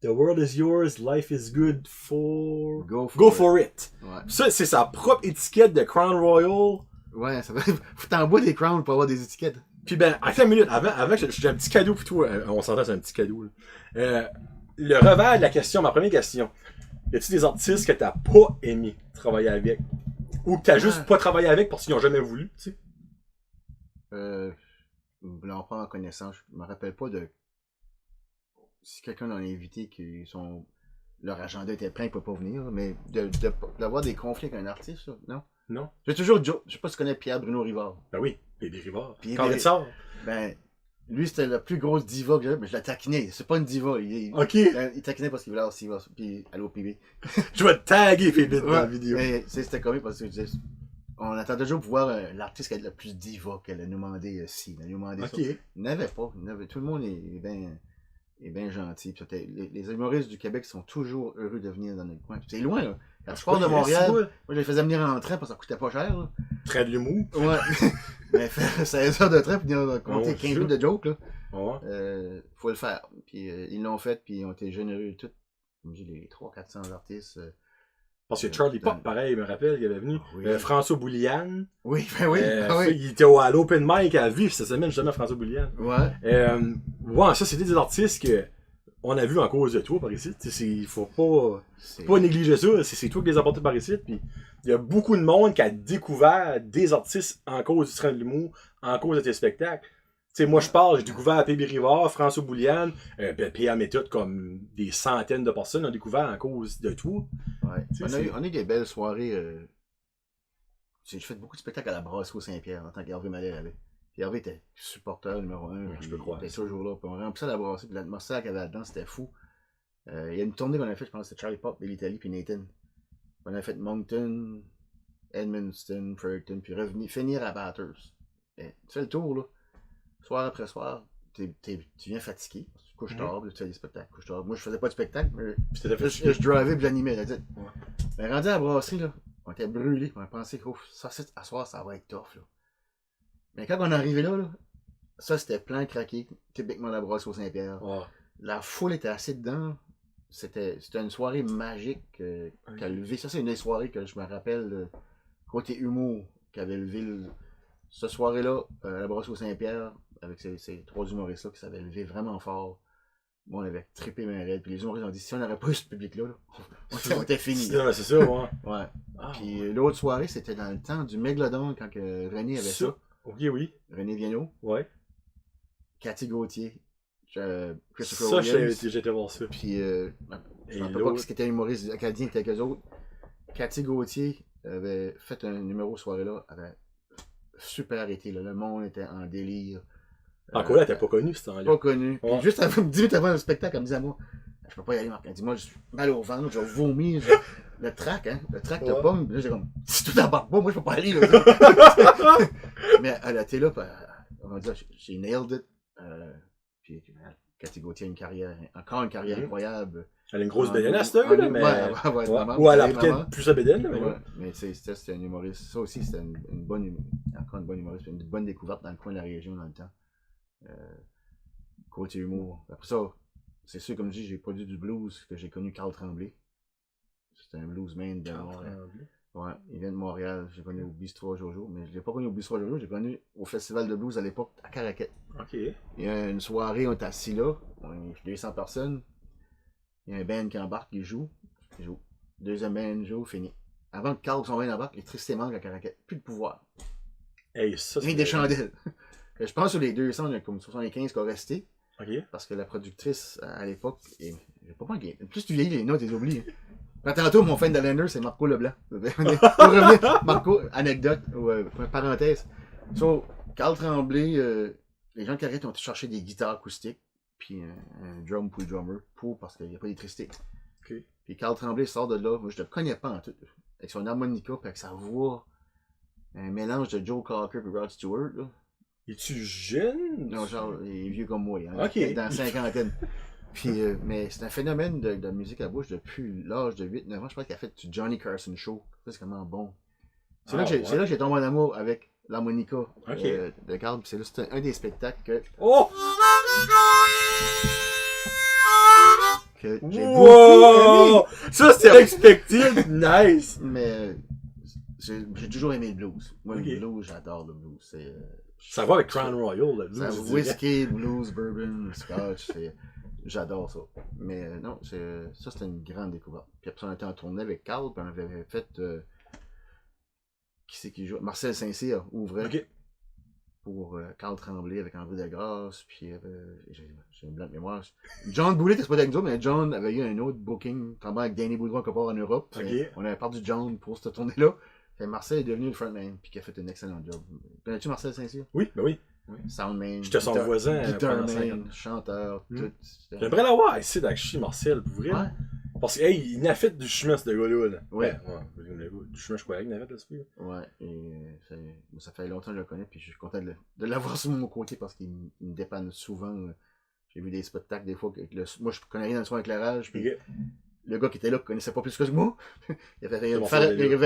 The world is yours, life is good for... Go for it. it. Ouais. Ça, c'est sa propre étiquette de Crown Royal. Ouais, ça va. Faut t'en boire des crowns pour avoir des étiquettes. Puis ben, attends une minute, avant j'ai un petit cadeau pour toi. On s'entend, c'est un petit cadeau. Là. Le revers de la question, ma première question. Y a-tu des artistes que t'as pas aimé travailler avec? Ou que t'as juste pas travaillé avec parce qu'ils n'ont jamais voulu, tu sais? Là, on prend en connaissance. Je me rappelle pas de. Si quelqu'un en a invité qui sont. Leur agenda était plein, ils peuvent pas venir, mais d'avoir des conflits avec un artiste, là, non? Non? J'ai toujours Joe. Je sais pas si tu connais Pierre-Bruno Rivard. Ben oui, Baby Rivard. Puis Quand des- ça? Ben, lui, c'était la plus grosse diva que j'avais, mais je la taquinais. C'est pas une diva. Ok, Il taquinait parce qu'il voulait avoir Siva, puis aller au PB. je vais te taguer Philippe dans la Ouais, vidéo. mais c'était comique parce que je disais, on attend toujours pour voir l'artiste qui a le plus diva qu'elle a nous demandé ci, elle a nous demandé Ok. ça. Il n'avait pas. Tout le monde est bien gentil. Puis les humoristes du Québec sont toujours heureux de venir dans notre coin. Puis c'est loin, là. Quand je pars de Montréal, moi je les faisais venir en train parce que ça coûtait pas cher. Là. Très de l'humour. Ouais. Mais faire 16 heures de train puis venir compter Oh, 15 shit. minutes de joke, là, Ouais. faut le faire. Puis ils l'ont fait, puis ils ont été généreux tous. Comme j'ai les 300-400 artistes. Parce que Charlie Pop, pareil, il me rappelle, il avait venu. Oui. François Boulian. Oui, ben oui. Ça, oui. il était à l'open mic à Vif cette semaine, justement, François Boulian. Ouais. Ouais, ça, c'était des artistes que on a vu en cause de toi par ici. Il faut pas négliger ça. C'est toi qui les as apportés par ici. Puis il y a beaucoup de monde qui a découvert des artistes en cause du train de l'humour, en cause de tes spectacles. Moi, je parle, j'ai découvert P.B. Rivard, François Boulian, P.A. Méthode, comme des centaines de personnes ont découvert en cause de toi. Ouais. On a eu des belles soirées. J'ai fait beaucoup de spectacles à la brasserie au Saint-Pierre en tant qu'Hervé Mallet avait. Puis Hervé était supporter numéro 1. Je peux croire. Il était toujours là. Puis on remplit ça à la brasserie. Puis l'atmosphère qu'il y avait là-dedans, c'était fou. Il y a une tournée qu'on a fait, je pense que c'était Charlie Pop, Bill Italy, puis Nathan. On a fait Moncton, Edmundston, Fredericton, puis finir à Bathurst. Tu fais le tour, là. Soir après soir, tu viens fatigué. Tu couches tard, puis tu fais des spectacles. Couches tard. Moi, je faisais pas de spectacle, mais je drivais et j'animais. Mais rendu à la brasserie, là, on était brûlés. On a pensé que ça, à soir, ça va être tough. Là. Mais quand on est arrivé là, ça, c'était plein craqué. Typiquement la brasserie au Saint-Pierre. Ouais. La foule était assez dedans. C'était une soirée magique qui a levé. Ça, c'est une des soirées que je me rappelle, côté humour, qui avait levé cette soirée-là, à la brasserie au Saint-Pierre, avec ces trois humoristes-là qui s'avaient levé vraiment fort. Moi, on avait trippé mes raids. Puis les humoristes ont dit, si on n'aurait pas eu ce public-là, on était fini. C'est ça, ouais. Ouais. Puis l'autre soirée, c'était dans le temps du Megalodon, quand que René avait ça. Ok, oui. René Viano. Ouais. Cathy Gauthier. Christopher Ça, Williams. j'ai été voir ça. Puis, je ne rappelle pas qui était humoriste acadien avec eux autres. Cathy Gauthier avait fait un numéro soirée-là. Avait super été. Là. Le monde était en délire. Encore là, t'es pas connu ce temps-là. Pas connu. Ouais. Puis juste 10 minutes avant le spectacle, elle me disait à moi, je peux pas y aller, Marc. Elle dit, moi, j'ai mal au ventre, j'ai vomi. Le track, hein. Le track de pomme. Là, j'ai comme, si tout embarque pas, moi, je peux pas aller. Là. Mais elle a été là, on va dire, j'ai nailed it. Puis Cathy Gauthier a une carrière, encore une carrière incroyable. Elle a une grosse bédaine à cette heure, là, mais. Ouais, ou elle a peut-être plus sa bédaine, là, mais. Ouais. Mais c'était un humoriste. Ça aussi, c'était encore une bonne humoriste, une bonne découverte dans le coin de la région dans le temps. Côté humour. Après ça, c'est sûr, comme je dis, j'ai produit du blues que j'ai connu Carl Tremblay. C'était un bluesman de Montréal. Ouais, il vient de Montréal. J'ai connu au Bistro Jojo, mais je l'ai pas connu au Bistro Jojo, j'ai connu au Festival de blues à l'époque à Caraquet. Ok. Il y a une soirée, on est assis là, on est 200 personnes. Il y a un band qui embarque, il joue. Deuxième band joue, fini. Avant que Carl son band embarque, l'électricité manque à Caraquet. Plus de pouvoir. Hey, ça, Rien des chandelles. Je pense que sur les 200, il y a comme 75 qui ont resté. Ok. Parce que la productrice, à l'époque, plus tu vieillis, les notes, tu les oublies. Quand tantôt, mon fan d'Alander, c'est Marco Leblanc. Pour revenir, Marco, anecdote, ou parenthèse. So, Carl Tremblay, les gens qui arrêtent ont cherché des guitares acoustiques, puis un drum pour le drummer, parce qu'il n'y a pas d'électricité. Okay. Puis Carl Tremblay sort de là, moi je le connais pas en tout, avec son harmonica, puis avec sa voix, un mélange de Joe Cocker et Rod Stewart. Là. Es-tu jeune? Non, genre, il est vieux comme moi, hein, okay. Dans la cinquantaine. Puis, mais c'est un phénomène de musique à bouche depuis l'âge de 8-9 ans. Je pense qu'il a fait du Johnny Carson Show. Ça, c'est vraiment bon. C'est là que j'ai tombé en amour avec l'harmonica de Carl. C'est là, c'était un des spectacles que j'ai beaucoup aimé. Ça, c'était expected. Nice. Mais j'ai toujours aimé le blues. Moi, le blues, j'adore le blues. Ça va avec Crown Royal, le blues. Ça, whisky, blues, bourbon, scotch, j'adore ça. Mais non, ça c'était une grande découverte. Puis après ça, on était en tournée avec Carl, puis on avait fait... qui c'est qui joue? Marcel Saint-Cyr ouvrait pour Carl Tremblay avec Henri Degrasse, puis j'ai une blanc de mémoire. John Boulet était pas avec nous, mais John avait eu un autre booking, notamment avec Danny Boudreau quelque part en Europe. On avait perdu John pour cette tournée-là. Marcel est devenu le frontman, puis qui a fait un excellent job. Connais-tu Marcel Saint-Cyr? Oui, ben oui. Soundman. J'étais son voisin. Guitarman, chanteur, tout. J'aimerais l'avoir ici d'Akshi Marcel, pour vrai. Ouais. Parce que, il n'a fait du chemin, ce gars-là. Ouais. Du chemin, je crois qu'il n'a fait, là, ce ouais. Et ça fait longtemps que je le connais, puis je suis content de l'avoir sur mon côté parce qu'il me dépanne souvent. J'ai vu des spectacles des fois. Moi, je connais rien dans le son éclairage, puis le gars qui était là connaissait pas plus que moi. Il y avait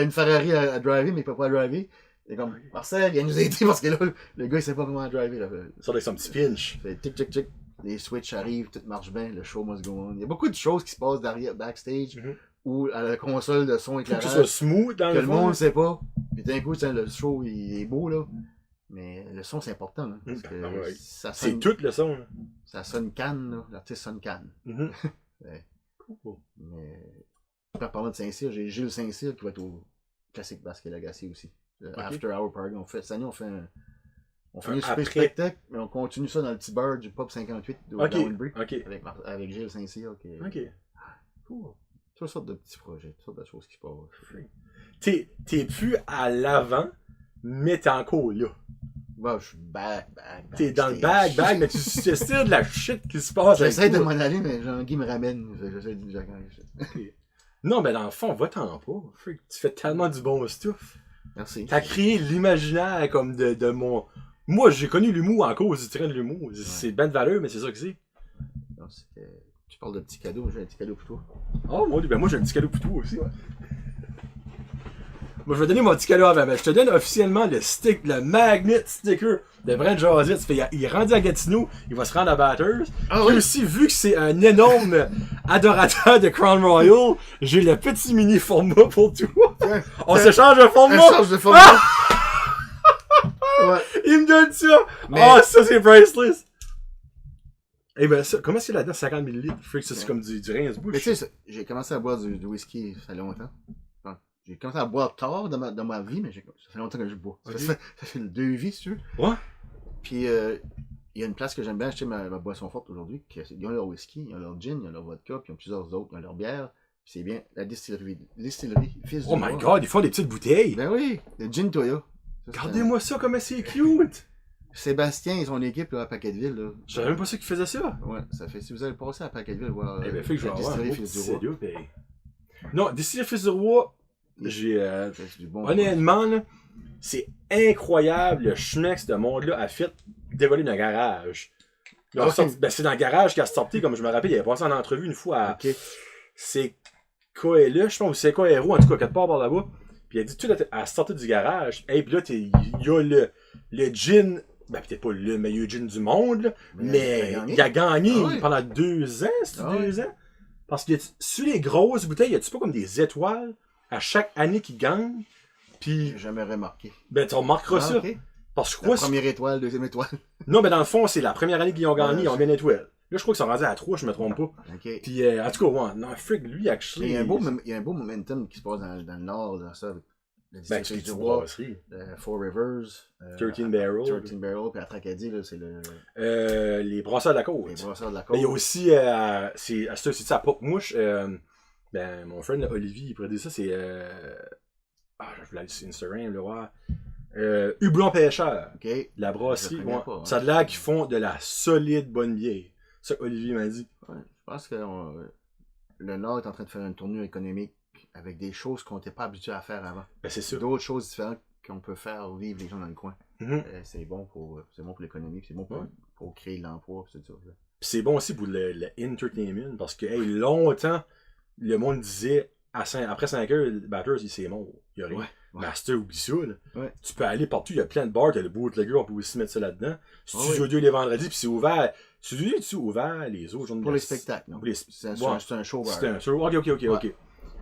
une Ferrari à driver, mais il ne peut pas driver. Et comme, Marcel, il nous a aidé parce que là, le gars, il sait pas comment driver. Ça avec son petit pinch. Tic, tic, tic. Les switches arrivent, tout marche bien, le show must go on. Il y a beaucoup de choses qui se passent derrière, backstage, ou à la console de son éclairage. Faut que ce soit smooth dans le fond. Que le monde ne sait pas. Puis d'un coup, le show, il est beau, là. Mais le son, c'est important, là. Parce que c'est tout le son, là. Ça sonne canne, là. L'artiste sonne canne. Cool. Mais, en parlant de Saint-Cyr, j'ai Gilles Saint-Cyr qui va être au Classique Basket Legacy aussi. After Hour Party. Cette année, on fait un super spectacle, mais on continue ça dans le petit bar du Pop 58 de Downbury avec Gilles Saint-Cyr. Ok. Cool. Toutes sortes de petits projets, toutes sortes de choses qui se passent. T'es plus à l'avant, mais t'es encore là. Ouais, je suis back. T'es dans le back, mais tu still de la shit qui se passe. J'essaie de m'en aller, mais Jean-Guy me ramène. J'essaie de Non, mais dans le fond, va-t'en pas. Tu fais tellement du bon stuff. Merci. T'as créé l'imaginaire comme de mon... Moi, j'ai connu l'humour en cause du train de l'humour. Ouais. C'est ben de valeur, mais c'est ça que c'est. Non, tu parles de petits cadeaux, j'ai un petit cadeau pour toi. Oh, ouais, ben moi j'ai un petit cadeau pour toi aussi. Ouais. Moi, je vais donner mon petit cadeau avant. Je te donne officiellement le magnet sticker de Brent Josette. Il est rendu à Gatineau, il va se rendre à Batters. Ah, oui. Aussi, vu que c'est un énorme adorateur de Crown Royal, j'ai le petit mini format pour toi. On s'échange de format. On s'échange de format. Ouais. Il me donne ça. Ça c'est priceless. Eh ben, ça, comment c'est là-dedans? 50 ml? Freak, ça c'est comme du Rince-Bouche. Mais tu sais, j'ai commencé à boire du whisky ça fait longtemps. J'ai commencé à boire tard dans ma vie, mais ça fait longtemps que je bois. Ok. Ça fait 2 vies, si tu veux. Ouais. Puis, il y a une place que j'aime bien acheter ma boisson forte aujourd'hui. Ils ont leur whisky, ils ont leur gin, ils ont leur vodka, puis ils ont plusieurs autres, ils ont leur bière. Puis c'est bien la distillerie Fils Oh du my Roi. god, ils font des petites bouteilles. Ben oui, le gin Toya. Ça, Regardez-moi ça, comme c'est cute. Sébastien et son équipe là, à Paquetteville. Là. Je savais même pas ça qu'ils faisaient ça. Ouais, ça fait. Si vous allez passer à Paquetteville voir Eh ben, fait que je vais la avoir un distillerie beau Fils petit du Roi. sérieux, ben. Non, distillerie Fils du Roi, j'ai... C'est du bon. honnêtement, là, c'est incroyable le chemin que ce monde-là a fait dévoiler un garage. Ils ont Ok. sorti- ben, c'est dans le garage qu'il a sorti, comme je me rappelle, il avait passé en entrevue une fois à... Ok. C'est KLE, je pense, ou c'est KRO, en tout cas, quelque part par là-bas. Puis il a dit tout à la sortie du garage. Et puis là, il y a le gin, ben peut-être pas le meilleur gin du monde, là, mais il a gagné Ah ouais. pendant 2 ans, c'est-tu Ah ouais. 2 ans? Parce que sur les grosses bouteilles, y a-tu pas comme des étoiles à chaque année qu'ils gagnent? Puis, J'ai jamais remarqué. ben tu remarqueras ça. Ok. Parce que je La crois... première étoile, deuxième étoile. Non, ben dans le fond, c'est la première année qu'ils ont gagné, Ouais, ils ont bien une étoile. Là, je crois qu'ils sont rendus à 3, je me trompe pas. Ok. Puis, en tout cas, ouais, non, Frick, lui, actually... Il y a un beau momentum qui se passe dans le nord, dans ça, avec la Ben, distillerie tu du vois, Roi, aussi. Four Rivers, 13 Barrel. 13 Barrel, puis à Tracadie, là, c'est Les brasseurs de la côte. les brasseurs de la Mais côte. il y a aussi, c'est à Poc-Mouche, ben, mon friend Olivier, il pourrait dire ça, c'est, je voulais aller sur Instagram, le voir. Hublon Pêcheur, Ok. la brasserie, Je connais ouais. pas, hein. Ça a l'air qu'ils font de la solide bonne bière. C'est ça qu'Olivier m'a dit. Ouais, je pense que le Nord est en train de faire une tournure économique avec des choses qu'on n'était pas habitué à faire avant. Ben, c'est ça. D'autres choses différentes qu'on peut faire vivre les gens dans le coin. Mhm. C'est bon pour l'économie, c'est bon pour créer de l'emploi, c'est ça. Là. Puis c'est bon aussi pour le entertainment, parce que, hey, longtemps, le monde disait, après 5 heures, le batteur, c'est mort. Il y a rien. Ouais. Master, oublie ça, là. Ouais. Tu peux aller partout, il y a plein de bars, t'as le bootlegger, on peut aussi mettre ça là-dedans. Studio ouais. 2 les vendredis, puis c'est ouvert. Studio 2 est ouvert les autres jours Pour les spectacles, non? Pour les... C'est ouais. un show bar. C'est un show. Ok.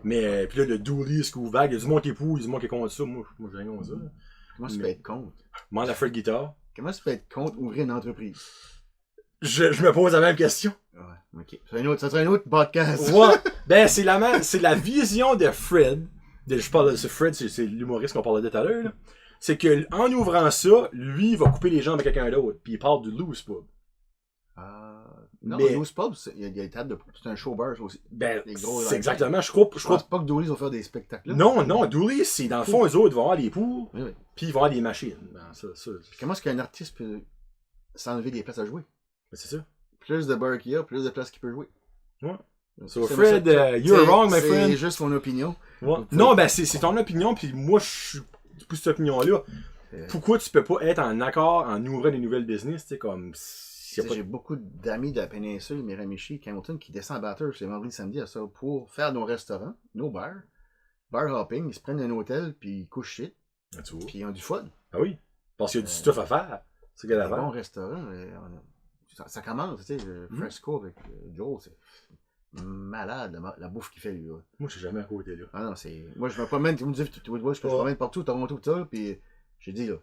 Mais, puis là, le Dooley, ce qui est ouvert, il y a du monde qui est pour, il y a du monde qui est contre ça. Moi j'ai rien contre ça. Là. Comment tu peux être contre? Moi, la Fred Guitar. Comment tu peux être contre ouvrir une entreprise? Je me pose la même question. Ouais, ok. Ça sera un autre podcast. Ouais. Ben, c'est la vision de Fred. Je parle de ce Fred, c'est l'humoriste qu'on parlait de tout à l'heure. Là. C'est que en ouvrant ça, lui, il va couper les jambes avec quelqu'un d'autre. Puis il parle du loose pub. Non, Mais- Loose Pub, il y a des tables de. C'est un show bar ça aussi. Ben, Les gros c'est live. exactement. Je crois. Je pense pas que Dooley vont faire des spectacles là. Non, Dooley, c'est dans le fond, eux autres vont avoir les poules, Oui. puis ils vont avoir des machines. Ben, ça. Puis comment est-ce qu'un artiste peut s'enlever des places à jouer? Ben, c'est ça. Plus de bars qu'il y a, plus de places qu'il peut jouer. Ouais. C'est- So, c'est- Fred, c'est- you're wrong, my c'est friend. juste mon opinion. Ouais. Non, ben, c'est ton opinion, puis moi, je suis pour cette opinion-là. Pourquoi tu peux pas être en accord en ouvrant des nouvelles business, tu sais, comme. s'il y a pas de- J'ai beaucoup d'amis de la péninsule, Miramichi, Hamilton, qui descendent à Batters les vendredis samedi à ça pour faire nos restaurants, nos bars, bar hopping, ils se prennent un hôtel, puis ils couchent shit, Ah, tu vois. puis ils ont du fun. Ah oui. Parce qu'il y a du stuff à faire. C'est qu'il y a Un à bon faire. restaurant, ça commence, tu sais, le Fresco avec Joe, c'est malade la bouffe qu'il fait lui. Là. Moi, je suis jamais à côté là. Ah non, c'est. Moi, je me promène, tu me dis, je me promène partout, Toronto, tout ça, puis j'ai dit, là,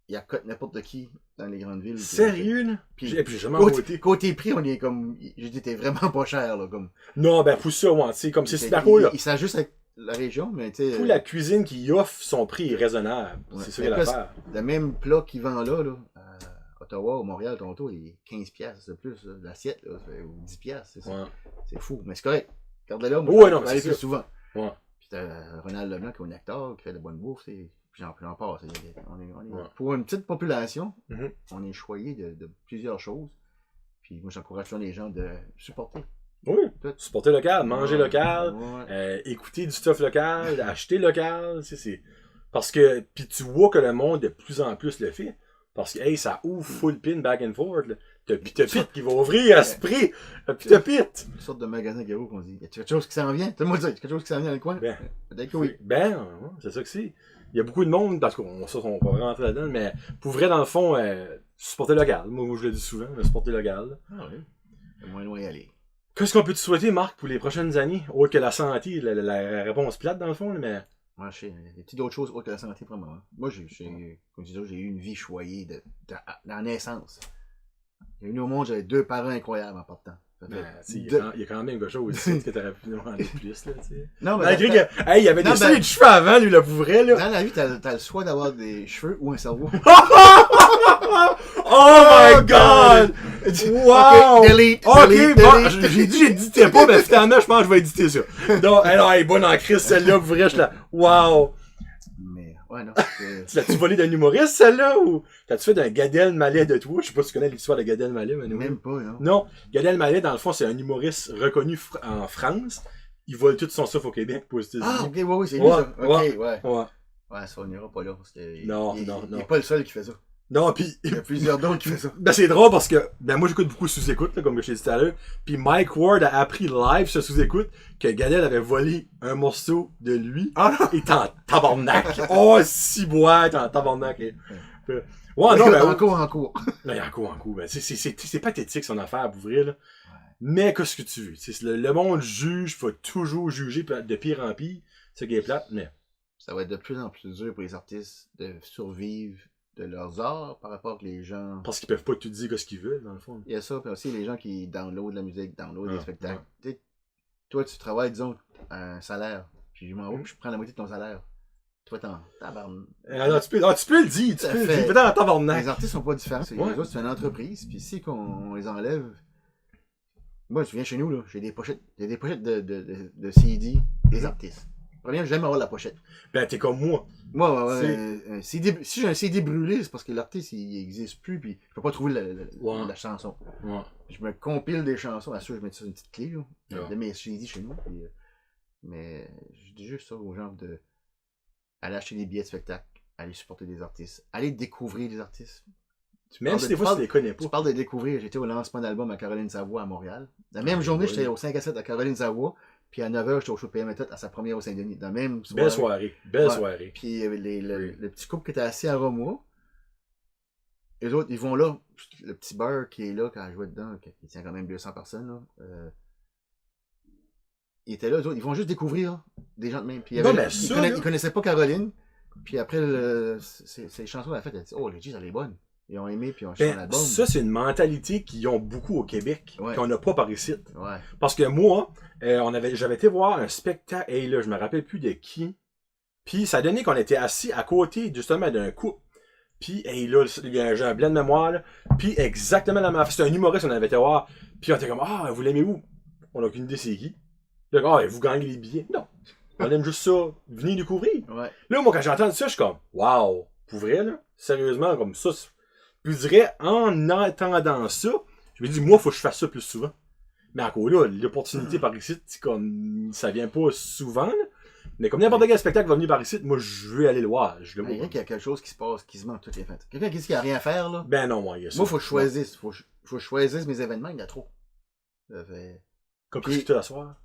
il y a n'importe qui dans les grandes villes. Sérieux, là? Puis, Puis j'ai jamais à côté, côté. côté prix, on est comme. J'ai dit, t'es vraiment pas cher, là, comme. Non, ben, pour ça, ouais, tu sais, comme c'est Il- super cool, là. Il s'ajuste avec la région, mais tu sais. Pour la cuisine qu'il offre, son prix est raisonnable. Ouais. C'est ça Mais qu'il y a à plus- faire. Le même plat qu'il vend là, à Ottawa, Montréal, Toronto, il est $15 de plus, là, l'assiette, là, ou $10, Ouais. c'est fou. Mais c'est correct. Regardez-là, Ouais, moi, non, je vais aller c'est plus ça. souvent. Ouais. Puis t'as Ronald Leblanc qui est au Nectar, qui fait de la bonne bouffe, puis j'en passe. On est, Ouais. Pour une petite population, Mhm. on est choyé de plusieurs choses. Puis moi, j'encourage les gens de supporter. Oui. Supporter local, manger Ouais, local, ouais. écouter du stuff local, acheter local, tu sais, c'est. Parce que. Puis tu vois que le monde de plus en plus le fait. Parce que, hey, ça ouvre full pin back and forth, là. T'as Pita Pit qui va ouvrir à ce prix. Pita Pit. Une sorte de magasin Garo qu'on dit, y a quelque chose qui s'en vient? Tout le monde dit, y a quelque chose qui s'en vient dans le coin? Ben, Peut-être que oui. Ben, ouais, c'est ça que c'est. Il y a beaucoup de monde, parce qu'on va pas vraiment rentrer là-dedans, mais pour vrai, dans le fond, supporter local. Moi, je le dis souvent, supporter local. Ah oui. C'est moins loin y aller. Qu'est-ce qu'on peut te souhaiter, Marc, pour les prochaines années? Autre que la santé, la réponse plate, dans le fond, là, mais. Moi, je sais, il y a des petites d'autres choses autres que la santé pour moi. Moi, comme je disais, j'ai eu une vie choyée dans la naissance. J'ai eu au monde, j'avais 2 parents incroyables en partant. Ça Ben, fait tu sais, deux- il y a quand même quelque chose aussi que t'aurais pu demander plus, là, tu sais. Non, mais Malgré que, hey, il y avait Non, des ben- de cheveux avant, lui, là, pour vrai, là. dans la vie, t'as le choix d'avoir des cheveux ou un cerveau. Oh my god! Wow! Ok, delete, Ok, delete, bon, delete. j'ai dit j'éditais pas, mais finalement, je pense que je vais éditer ça. Donc, alors, elle est bonne en crise, celle-là, pour vrai, je suis là. Wow! Mais, ouais, non. Tu l'as-tu volé d'un humoriste, celle-là, ou t'as-tu fait d'un Gad Elmaleh de toi? Je sais pas si tu connais l'histoire de Gad Elmaleh, mais Même pas, non. non. Gad Elmaleh, dans le fond, c'est un humoriste reconnu en France. Il vole tout son stuff au Québec pour les États-Unis. Ah, ok, ouais, c'est lui, Ouais, ça. Ok, ouais. ouais. Ouais. Ouais, ça, on n'ira pas là, parce que. Non, il, non, il non. est pas le seul qui fait ça. Non, pis, Il y a plusieurs d'autres qui font ça. ben c'est drôle parce que, ben moi j'écoute beaucoup sous-écoute, là, comme je t'ai dit tout à l'heure. Puis Mike Ward a appris live sur sous-écoute que Gadel avait volé un morceau de lui. Ah non! Et t'es en tabarnak. Oh, si bois, t'es en tabarnak. Ouais, non, ben, en cours. Ben, en coup, ben, c'est pathétique son affaire, pour vrai, là. Mais qu'est-ce que tu veux? Le monde juge, faut toujours juger de pire en pire. C'est ce qui est plate, mais. Ça va être de plus en plus dur pour les artistes de survivre de leurs arts par rapport à les gens. Parce qu'ils peuvent pas tout dire ce qu'ils veulent, dans le fond. Il y a ça, puis aussi les gens qui downloadent la musique, downloadent les Ah, spectacles. Tu sais, toi, tu travailles, disons, à un salaire, puis je m'en vais, puis je prends la moitié de ton salaire. Toi, t'en tabarn. Non, tu peux le dire, tu Ça peux le fait- dire, peut-être en tabarnak. Les artistes sont pas différents. Ouais. Les autres, c'est une entreprise, puis si qu'on les enlève. Moi, je viens chez nous, là, j'ai des pochettes de CD des artistes. Premièrement, j'aime avoir la pochette. Ben, t'es comme moi. Moi, un CD, si j'ai un CD brûlé, c'est parce que l'artiste, il existe plus, puis je peux pas trouver Ouais. la chanson. Ouais. Je me compile des chansons, à ça, je mets ça sur une petite clé, là, Ouais. de mes CD chez nous. Puis, mais je dis juste ça aux gens de aller acheter des billets de spectacle, aller supporter des artistes, aller découvrir des artistes. Même si des fois, tu les connais Tu pas. parles de découvrir, j'étais au lancement d'album à Caroline Savoie à Montréal. La même journée, oui. j'étais au 5 à 7 à Caroline Savoie, puis à 9h, j'étais au show PM Méthode à sa première au Saint-Denis. Dans la même soirée. Belle soirée. Belle Ouais. soirée. Puis il y avait le petit couple qui était assis à Romois. Les autres, ils vont là. Le petit beurre qui est là quand je jouais dedans, qui tient quand même 200 personnes. Là, ils étaient là, les autres, ils vont juste découvrir des gens de même. Puis il y avait, Non, mais ils, ça, là- ils connaissaient pas Caroline. Puis après, ces chansons à la fête, elle a dit oh, les G's, elle est bonne. Ils ont aimé, puis ils ont acheté Ben, l'album. ça, c'est une mentalité qu'ils ont beaucoup au Québec, Ouais. qu'on n'a pas par ici. Ouais. Parce que moi, j'avais été voir un spectacle, et là, je me rappelle plus de qui. Puis ça donnait qu'on était assis à côté, justement, d'un couple. Puis, hey, là, j'ai un blanc de mémoire, là. Puis exactement la même affaire. C'était un humoriste, on avait été voir. Puis on était comme, ah, vous l'aimez où? On n'a aucune idée c'est qui. Là, ah, vous gagnez les billets. Non. On aime juste ça. Venez découvrir. Ouais. Là, moi, quand j'entends ça, je suis comme, wow. Pour vrai, là. Sérieusement, comme ça. Je dirais, en entendant ça, je me dis, moi, faut que je fasse ça plus souvent. Mais encore là, l'opportunité par ici, c'est comme, ça vient pas souvent, là. Mais comme n'importe quel spectacle va venir par ici, moi, je veux aller le voir. Je le vois. Quelqu'un qui a quelque chose qui se passe, qui se manque toutes les fêtes. Quelqu'un qui dit qu'il n'y a rien à faire, là. Ben non, moi, il y a ça. Moi, faut que je choisisse. Faut que je choisisse mes événements, il y en a trop. Ça fait... Comme que je suis tout à soir.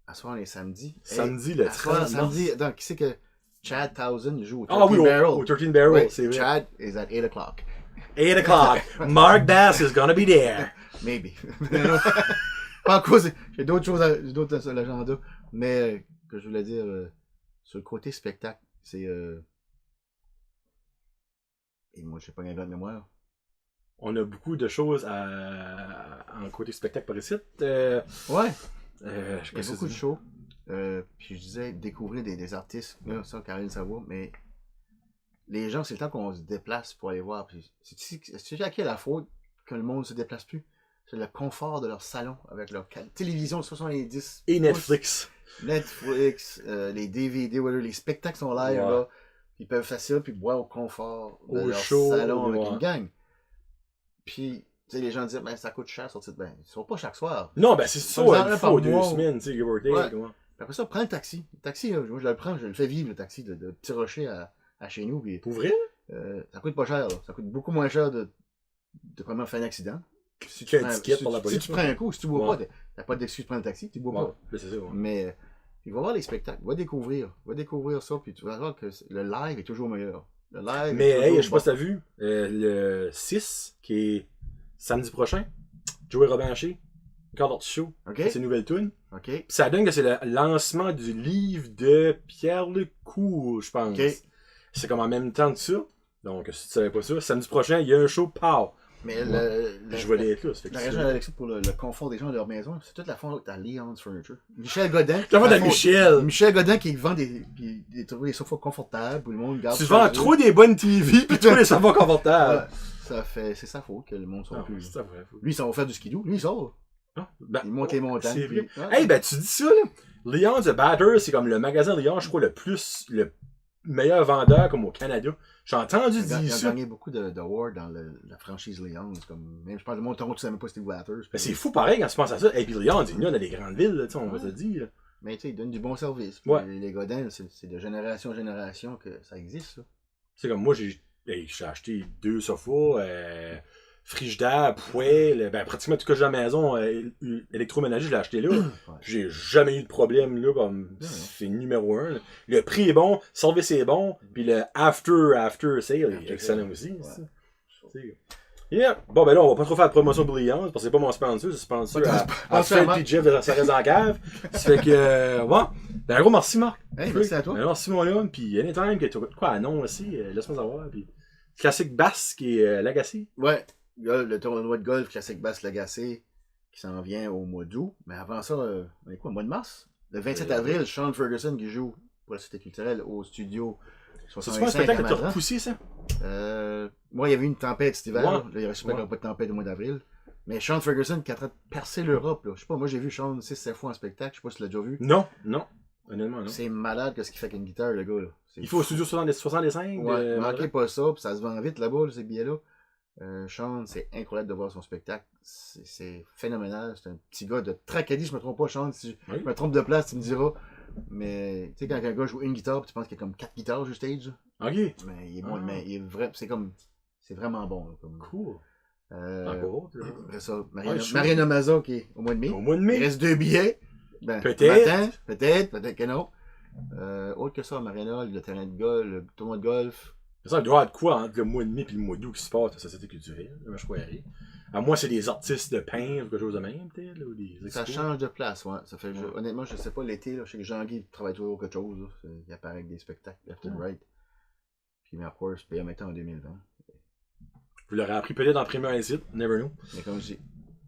À soir, les samedis. Samedi, le à soir, 30 mars. samedi. Donc, qui c'est que Chad Townsend joue au 13 Ah oui, Barrel? au 13 Barrel, Oui, c'est vrai. Chad is at 8 o'clock. 8 o'clock. Mark Bass is gonna be there. Maybe. Pas en cause. J'ai d'autres choses, j'ai d'autres sur l'agenda. Mais, que je voulais dire, sur le côté spectacle, c'est. Et moi, je sais pas un gars de mémoire. On a beaucoup de choses en côté spectacle par ici. Ouais. Je Il y a beaucoup de shows. Puis je disais découvrir des artistes, là, ça, Caroline Savoie, mais les gens, c'est le temps qu'on se déplace pour aller voir. Puis c'est à qui la faute que le monde se déplace plus? C'est le confort de leur salon avec leur télévision de 70. Et Netflix. Netflix, les DVD, les spectacles sont live, Ouais. là. Ils peuvent faire ça, puis boire au confort de Au leur show, salon avec ouais. une gang. Puis, tu sais, les gens disent, ben, ça coûte cher sortir de ben, ils sont pas chaque soir. Non, ben c'est ça, Par une exemple, fois par ou 2 mois. semaines, tu sais, give or take. Ouais. Ouais. Puis après ça, prends le taxi. Le taxi, là, moi, je le prends, je le fais vivre, le taxi de Petit Rocher à chez nous. Puis, Pour vrai? ça coûte pas cher, là. Ça coûte beaucoup moins cher de vraiment faire un accident. Si Qu'il y a un ticket pour la si police, tu prends un coup, si tu bois Ouais. pas, t'as pas d'excuse de prendre le taxi, tu bois Ouais, pas. ben, c'est ça, ouais. Mais il va voir les spectacles, va découvrir ça, puis tu vas voir que le live est toujours meilleur. Le live Mais est hey, toujours je sais pas si t'as vu, le 6, qui est samedi prochain, Joey Robinché, Carter Show, OK? c'est une nouvelle tune. OK? Puis ça donne que c'est le lancement du livre de Pierre Lecourt, je pense. OK. C'est comme en même temps de ça. Donc, si tu savais pas ça, samedi prochain, il y a un show, pow! Mais Je vais être là. Ça fait que la c'est- raison d'Alexis pour le confort des gens de leur maison, c'est toute la faute à Leon's Furniture. Michel Godin. La faute à Michel. Michel Godin qui vend des sofas confortables où le monde garde. Tu vends trop des bonnes TV pis trop les sofas confortables. C'est sa faute que le monde soit plus. C'est vrai. Lui, ça va faire du skidoo. Lui, il sort. Ben, Il monte les montagnes. c'est vrai. puis- Hey, ben, tu dis ça, là. Leon the Batter, c'est comme le magasin Leon, je crois, le meilleur vendeur, comme au Canada. J'ai entendu Il a dire ça. gagné beaucoup d'awards dans la franchise Leon. Même, je pense que le monde Toronto, tu savais même pas c'était Batters. Ben, c'est fou pareil quand tu penses à ça. Et puis Leon, il y en a dans les grandes villes, là, tu sais, on va te le dire. Mais tu sais, il donne du bon service. Ouais. Les Godin, c'est de génération en génération que ça existe, ça. C'est comme moi, j'ai acheté 2 sofas, frigidaire, poêle, ben, pratiquement tout ce que j'ai à la maison, électroménager, je l'ai acheté là. Ouais. J'ai jamais eu de problème, là, comme c'est numéro 1. Le prix est bon, le service est bon, puis le after sale est excellent aussi. Ouais. Ça. C'est- Yeah. Bon, ben là, on va pas trop faire de promotion brillante, parce que c'est pas mon sponsor, c'est sponsor à Fred et Jeff de Ça reste en cave. Ça fait que, bon, ben, un gros merci, Marc. Hey, merci à toi. Ben, merci, mon homme, puis anytime que tu as quoi à non aussi, laisse-moi savoir, puis classique basque et Lagacé. Ouais, le tournoi de golf classique basse Lagacé qui s'en vient au mois d'août. Mais avant ça, on est quoi, au mois de mars? Le 27 avril, Sean Ferguson qui joue pour la Cité culturelle au studio C'est pas un 65 spectacle à que t'as Madras. repoussé, ça? Moi, il y avait eu une tempête cet hiver. Ouais. Là, il y avait super Ouais. pas de tempête au mois d'avril. Mais Sean Ferguson qui est en train de percer l'Europe. Là. Je sais pas, moi j'ai vu Sean 6-7 fois en spectacle. Je sais pas si tu l'as déjà vu. Non. Honnêtement, non. C'est malade ce qu'il fait avec une guitare, le gars. Là. Il faut au studio 65 Ouais, de manquez pas ça, puis ça se vend vite là-bas, là, ces billets-là. Sean, c'est incroyable de voir son spectacle. C'est phénoménal. C'est un petit gars de Tracadie, je me trompe pas, Sean. Si Oui. je me trompe de place, tu me diras. Mais tu sais, quand un gars joue une guitare, puis tu penses qu'il y a comme 4 guitares sur stage. Ok. Mais il est bon, Ah. mais il est vrai, c'est vraiment bon. Là, comme, Cool. euh, Encore. après ça, Ouais, chaud. Marina Maza qui est au mois de mai. Au mois de Il mai. reste 2 billets. Ben, Peut-être. matin, peut-être que non. Autre que ça, Marina, le terrain de golf, le tournoi de golf. Ça, il doit y avoir de quoi entre le mois de mai et le mois d'août qui se passe à la Société culturelle. Je croirais. À moi, c'est des artistes de peintre ou quelque chose de même, peut-être. Ou des Ça expos. change de place, ouais. Ça fait, Ouais. honnêtement, je sais pas, l'été, là, je sais que Jean-Guy travaille toujours quelque chose. Là. Il apparaît avec des spectacles left and right. Puis, mais of course, puis en mettant en 2020. Vous l'aurez appris peut-être en premier un site. Never know. Mais comme je dis,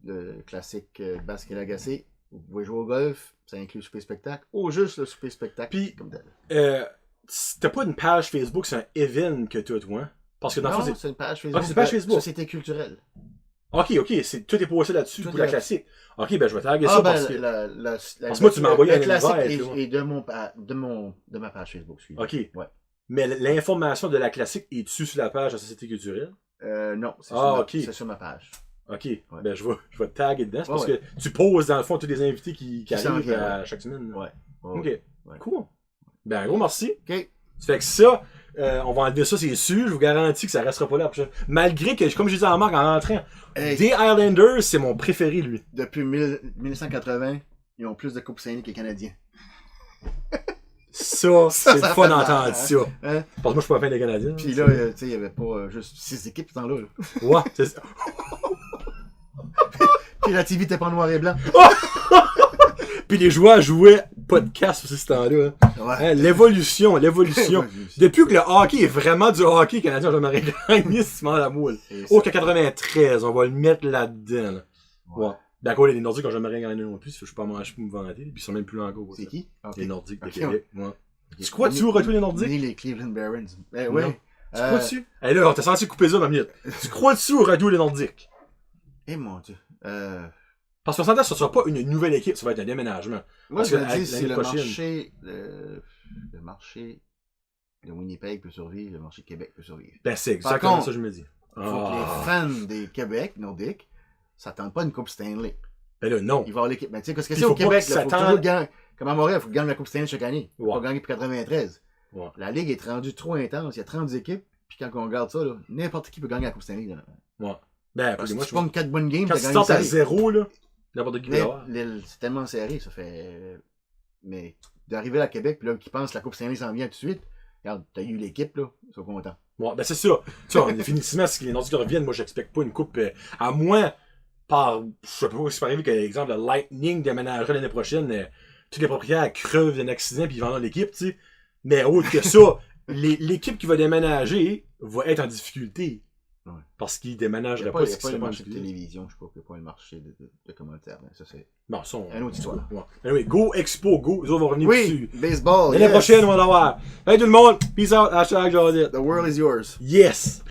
le classique basket Lagacé, vous pouvez jouer au golf, ça inclut le souper spectacle, ou juste le souper spectacle. Puis, comme tel. T'as pas une page Facebook, c'est un event que tu as, toi. Parce que dans le Non, fond, c'est. c'est une page Facebook. Ah, c'est une page Facebook. Société culturelle. Ok, tout est posé là-dessus Tout pour la est- classique. Ok, ben je vais taguer ça parce que. Parce que moi, tu m'as envoyé un classique invite, là. est de ma page Facebook, excusez-moi. Ok. Ouais. Mais l'information de la classique est dessus sur la page de la Société culturelle. Non, c'est ok. sur ma page. Ok. Ben je vais te taguer dedans. C'est parce Ouais. que tu poses dans le fond tous les invités qui s'en arrivent viennent, à chaque semaine. Ouais. Ok. Ouais. Cool. Ben un gros merci. Ok. Ça fait que ça, on va enlever ça, c'est sûr. Je vous garantis que ça restera pas là la prochaine. Malgré que, comme je disais à Marc en rentrant, Hey. The Islanders, c'est mon préféré, lui. Depuis 1980, ils ont plus de Coupes Stanley que les Canadiens. Ça, c'est le ça fun fait d'entendre mal, hein. ça. Hein? Parce que moi, je suis pas fan des Canadiens. Puis là, tu sais, il n'y avait pas juste 6 équipes ce temps-là. Là. Ouais, c'est ça. Puis la TV était pas en noir et blanc. Puis les joueurs jouaient pas de casque aussi ce temps-là. Ouais. Hein, l'évolution. Depuis que le hockey est vraiment du hockey canadien, j'aimerais gagner ce moment la moule. Et Oh, ça- 93, on va le mettre là-dedans. Là. Ouais. Ouais. D'accord, les Nordiques, quand j'aimerais gagner non plus, je suis pas manché pour me vanter, puis ils sont même plus là encore. C'est qui? Ok. Les Nordiques de Ok, Québec. Ouais. ok. Tu crois que tu veux retrouver les Nordiques? Ni les Cleveland Barons. Eh, Non. ouais. Tu crois-tu? Eh là, on t'a censé couper ça, ma minute. Tu crois-tu au radio les Nordiques? Eh mon dieu. Parce qu'on s'entend, ce sera pas une nouvelle équipe, ça va être un déménagement. Moi, Parce je que me avec dis, si l'année le prochaine- marché, le marché de Winnipeg peut survivre, le marché de Québec peut survivre. Ben, c'est Par exactement contre, ça que je me dis. Il faut que les fans des Québec, nordiques, s'attendent pas à une Coupe Stanley. Ben là, non. Il va avoir l'équipe. Mais tu sais, qu'est-ce que Puis c'est faut au pas Québec? qu'ils Là, faut s'attendent- toujours gagner. Comme à Montréal, il faut que gagne la Coupe Stanley chaque année. Il faut Ouais. pas gagner pour 93. Ouais. La Ligue est rendue trop intense. Il y a 30 équipes. Puis quand on regarde ça, là, n'importe qui peut gagner la Coupe Stanley. Là. Ouais. Ben, Parce que moi, si tu pognes 4 bonnes games, quand t'as tu gagné sortes à ça. 0, là, n'importe qui peut Mais l'avoir. c'est tellement serré, ça fait. Mais d'arriver à Québec, puis là, qui pense que la Coupe Stanley s'en vient tout de suite, regarde, t'as eu l'équipe, là, ils sont contents. Ouais, ben c'est ça. Tu vois, définitivement, si les Nordiques reviennent, moi, j'expecte pas une coupe, à moins, je sais pas si c'est pas arrivé que, exemple, le Lightning déménagerait l'année prochaine, tous les propriétaires crevent d'un accident puis ils vendent l'équipe, tu sais. Mais autre que ça, l'équipe qui va déménager va être en difficulté. Ouais. Parce qu'il Il n'y déménagerait a pas. pas, si y a pas c'est le pas marché de utilisé. télévision, je sais pas, il n'y a pas le marché de commentaires. Ça, c'est Non, ça, une autre histoire. Ouais. Anyway, go Expo, go. Nous, on va revenir Oui, dessus. baseball. L'année yes. prochaine, on va l'avoir. Hey tout le monde, peace out, hashtag Josette. The world is yours. Yes!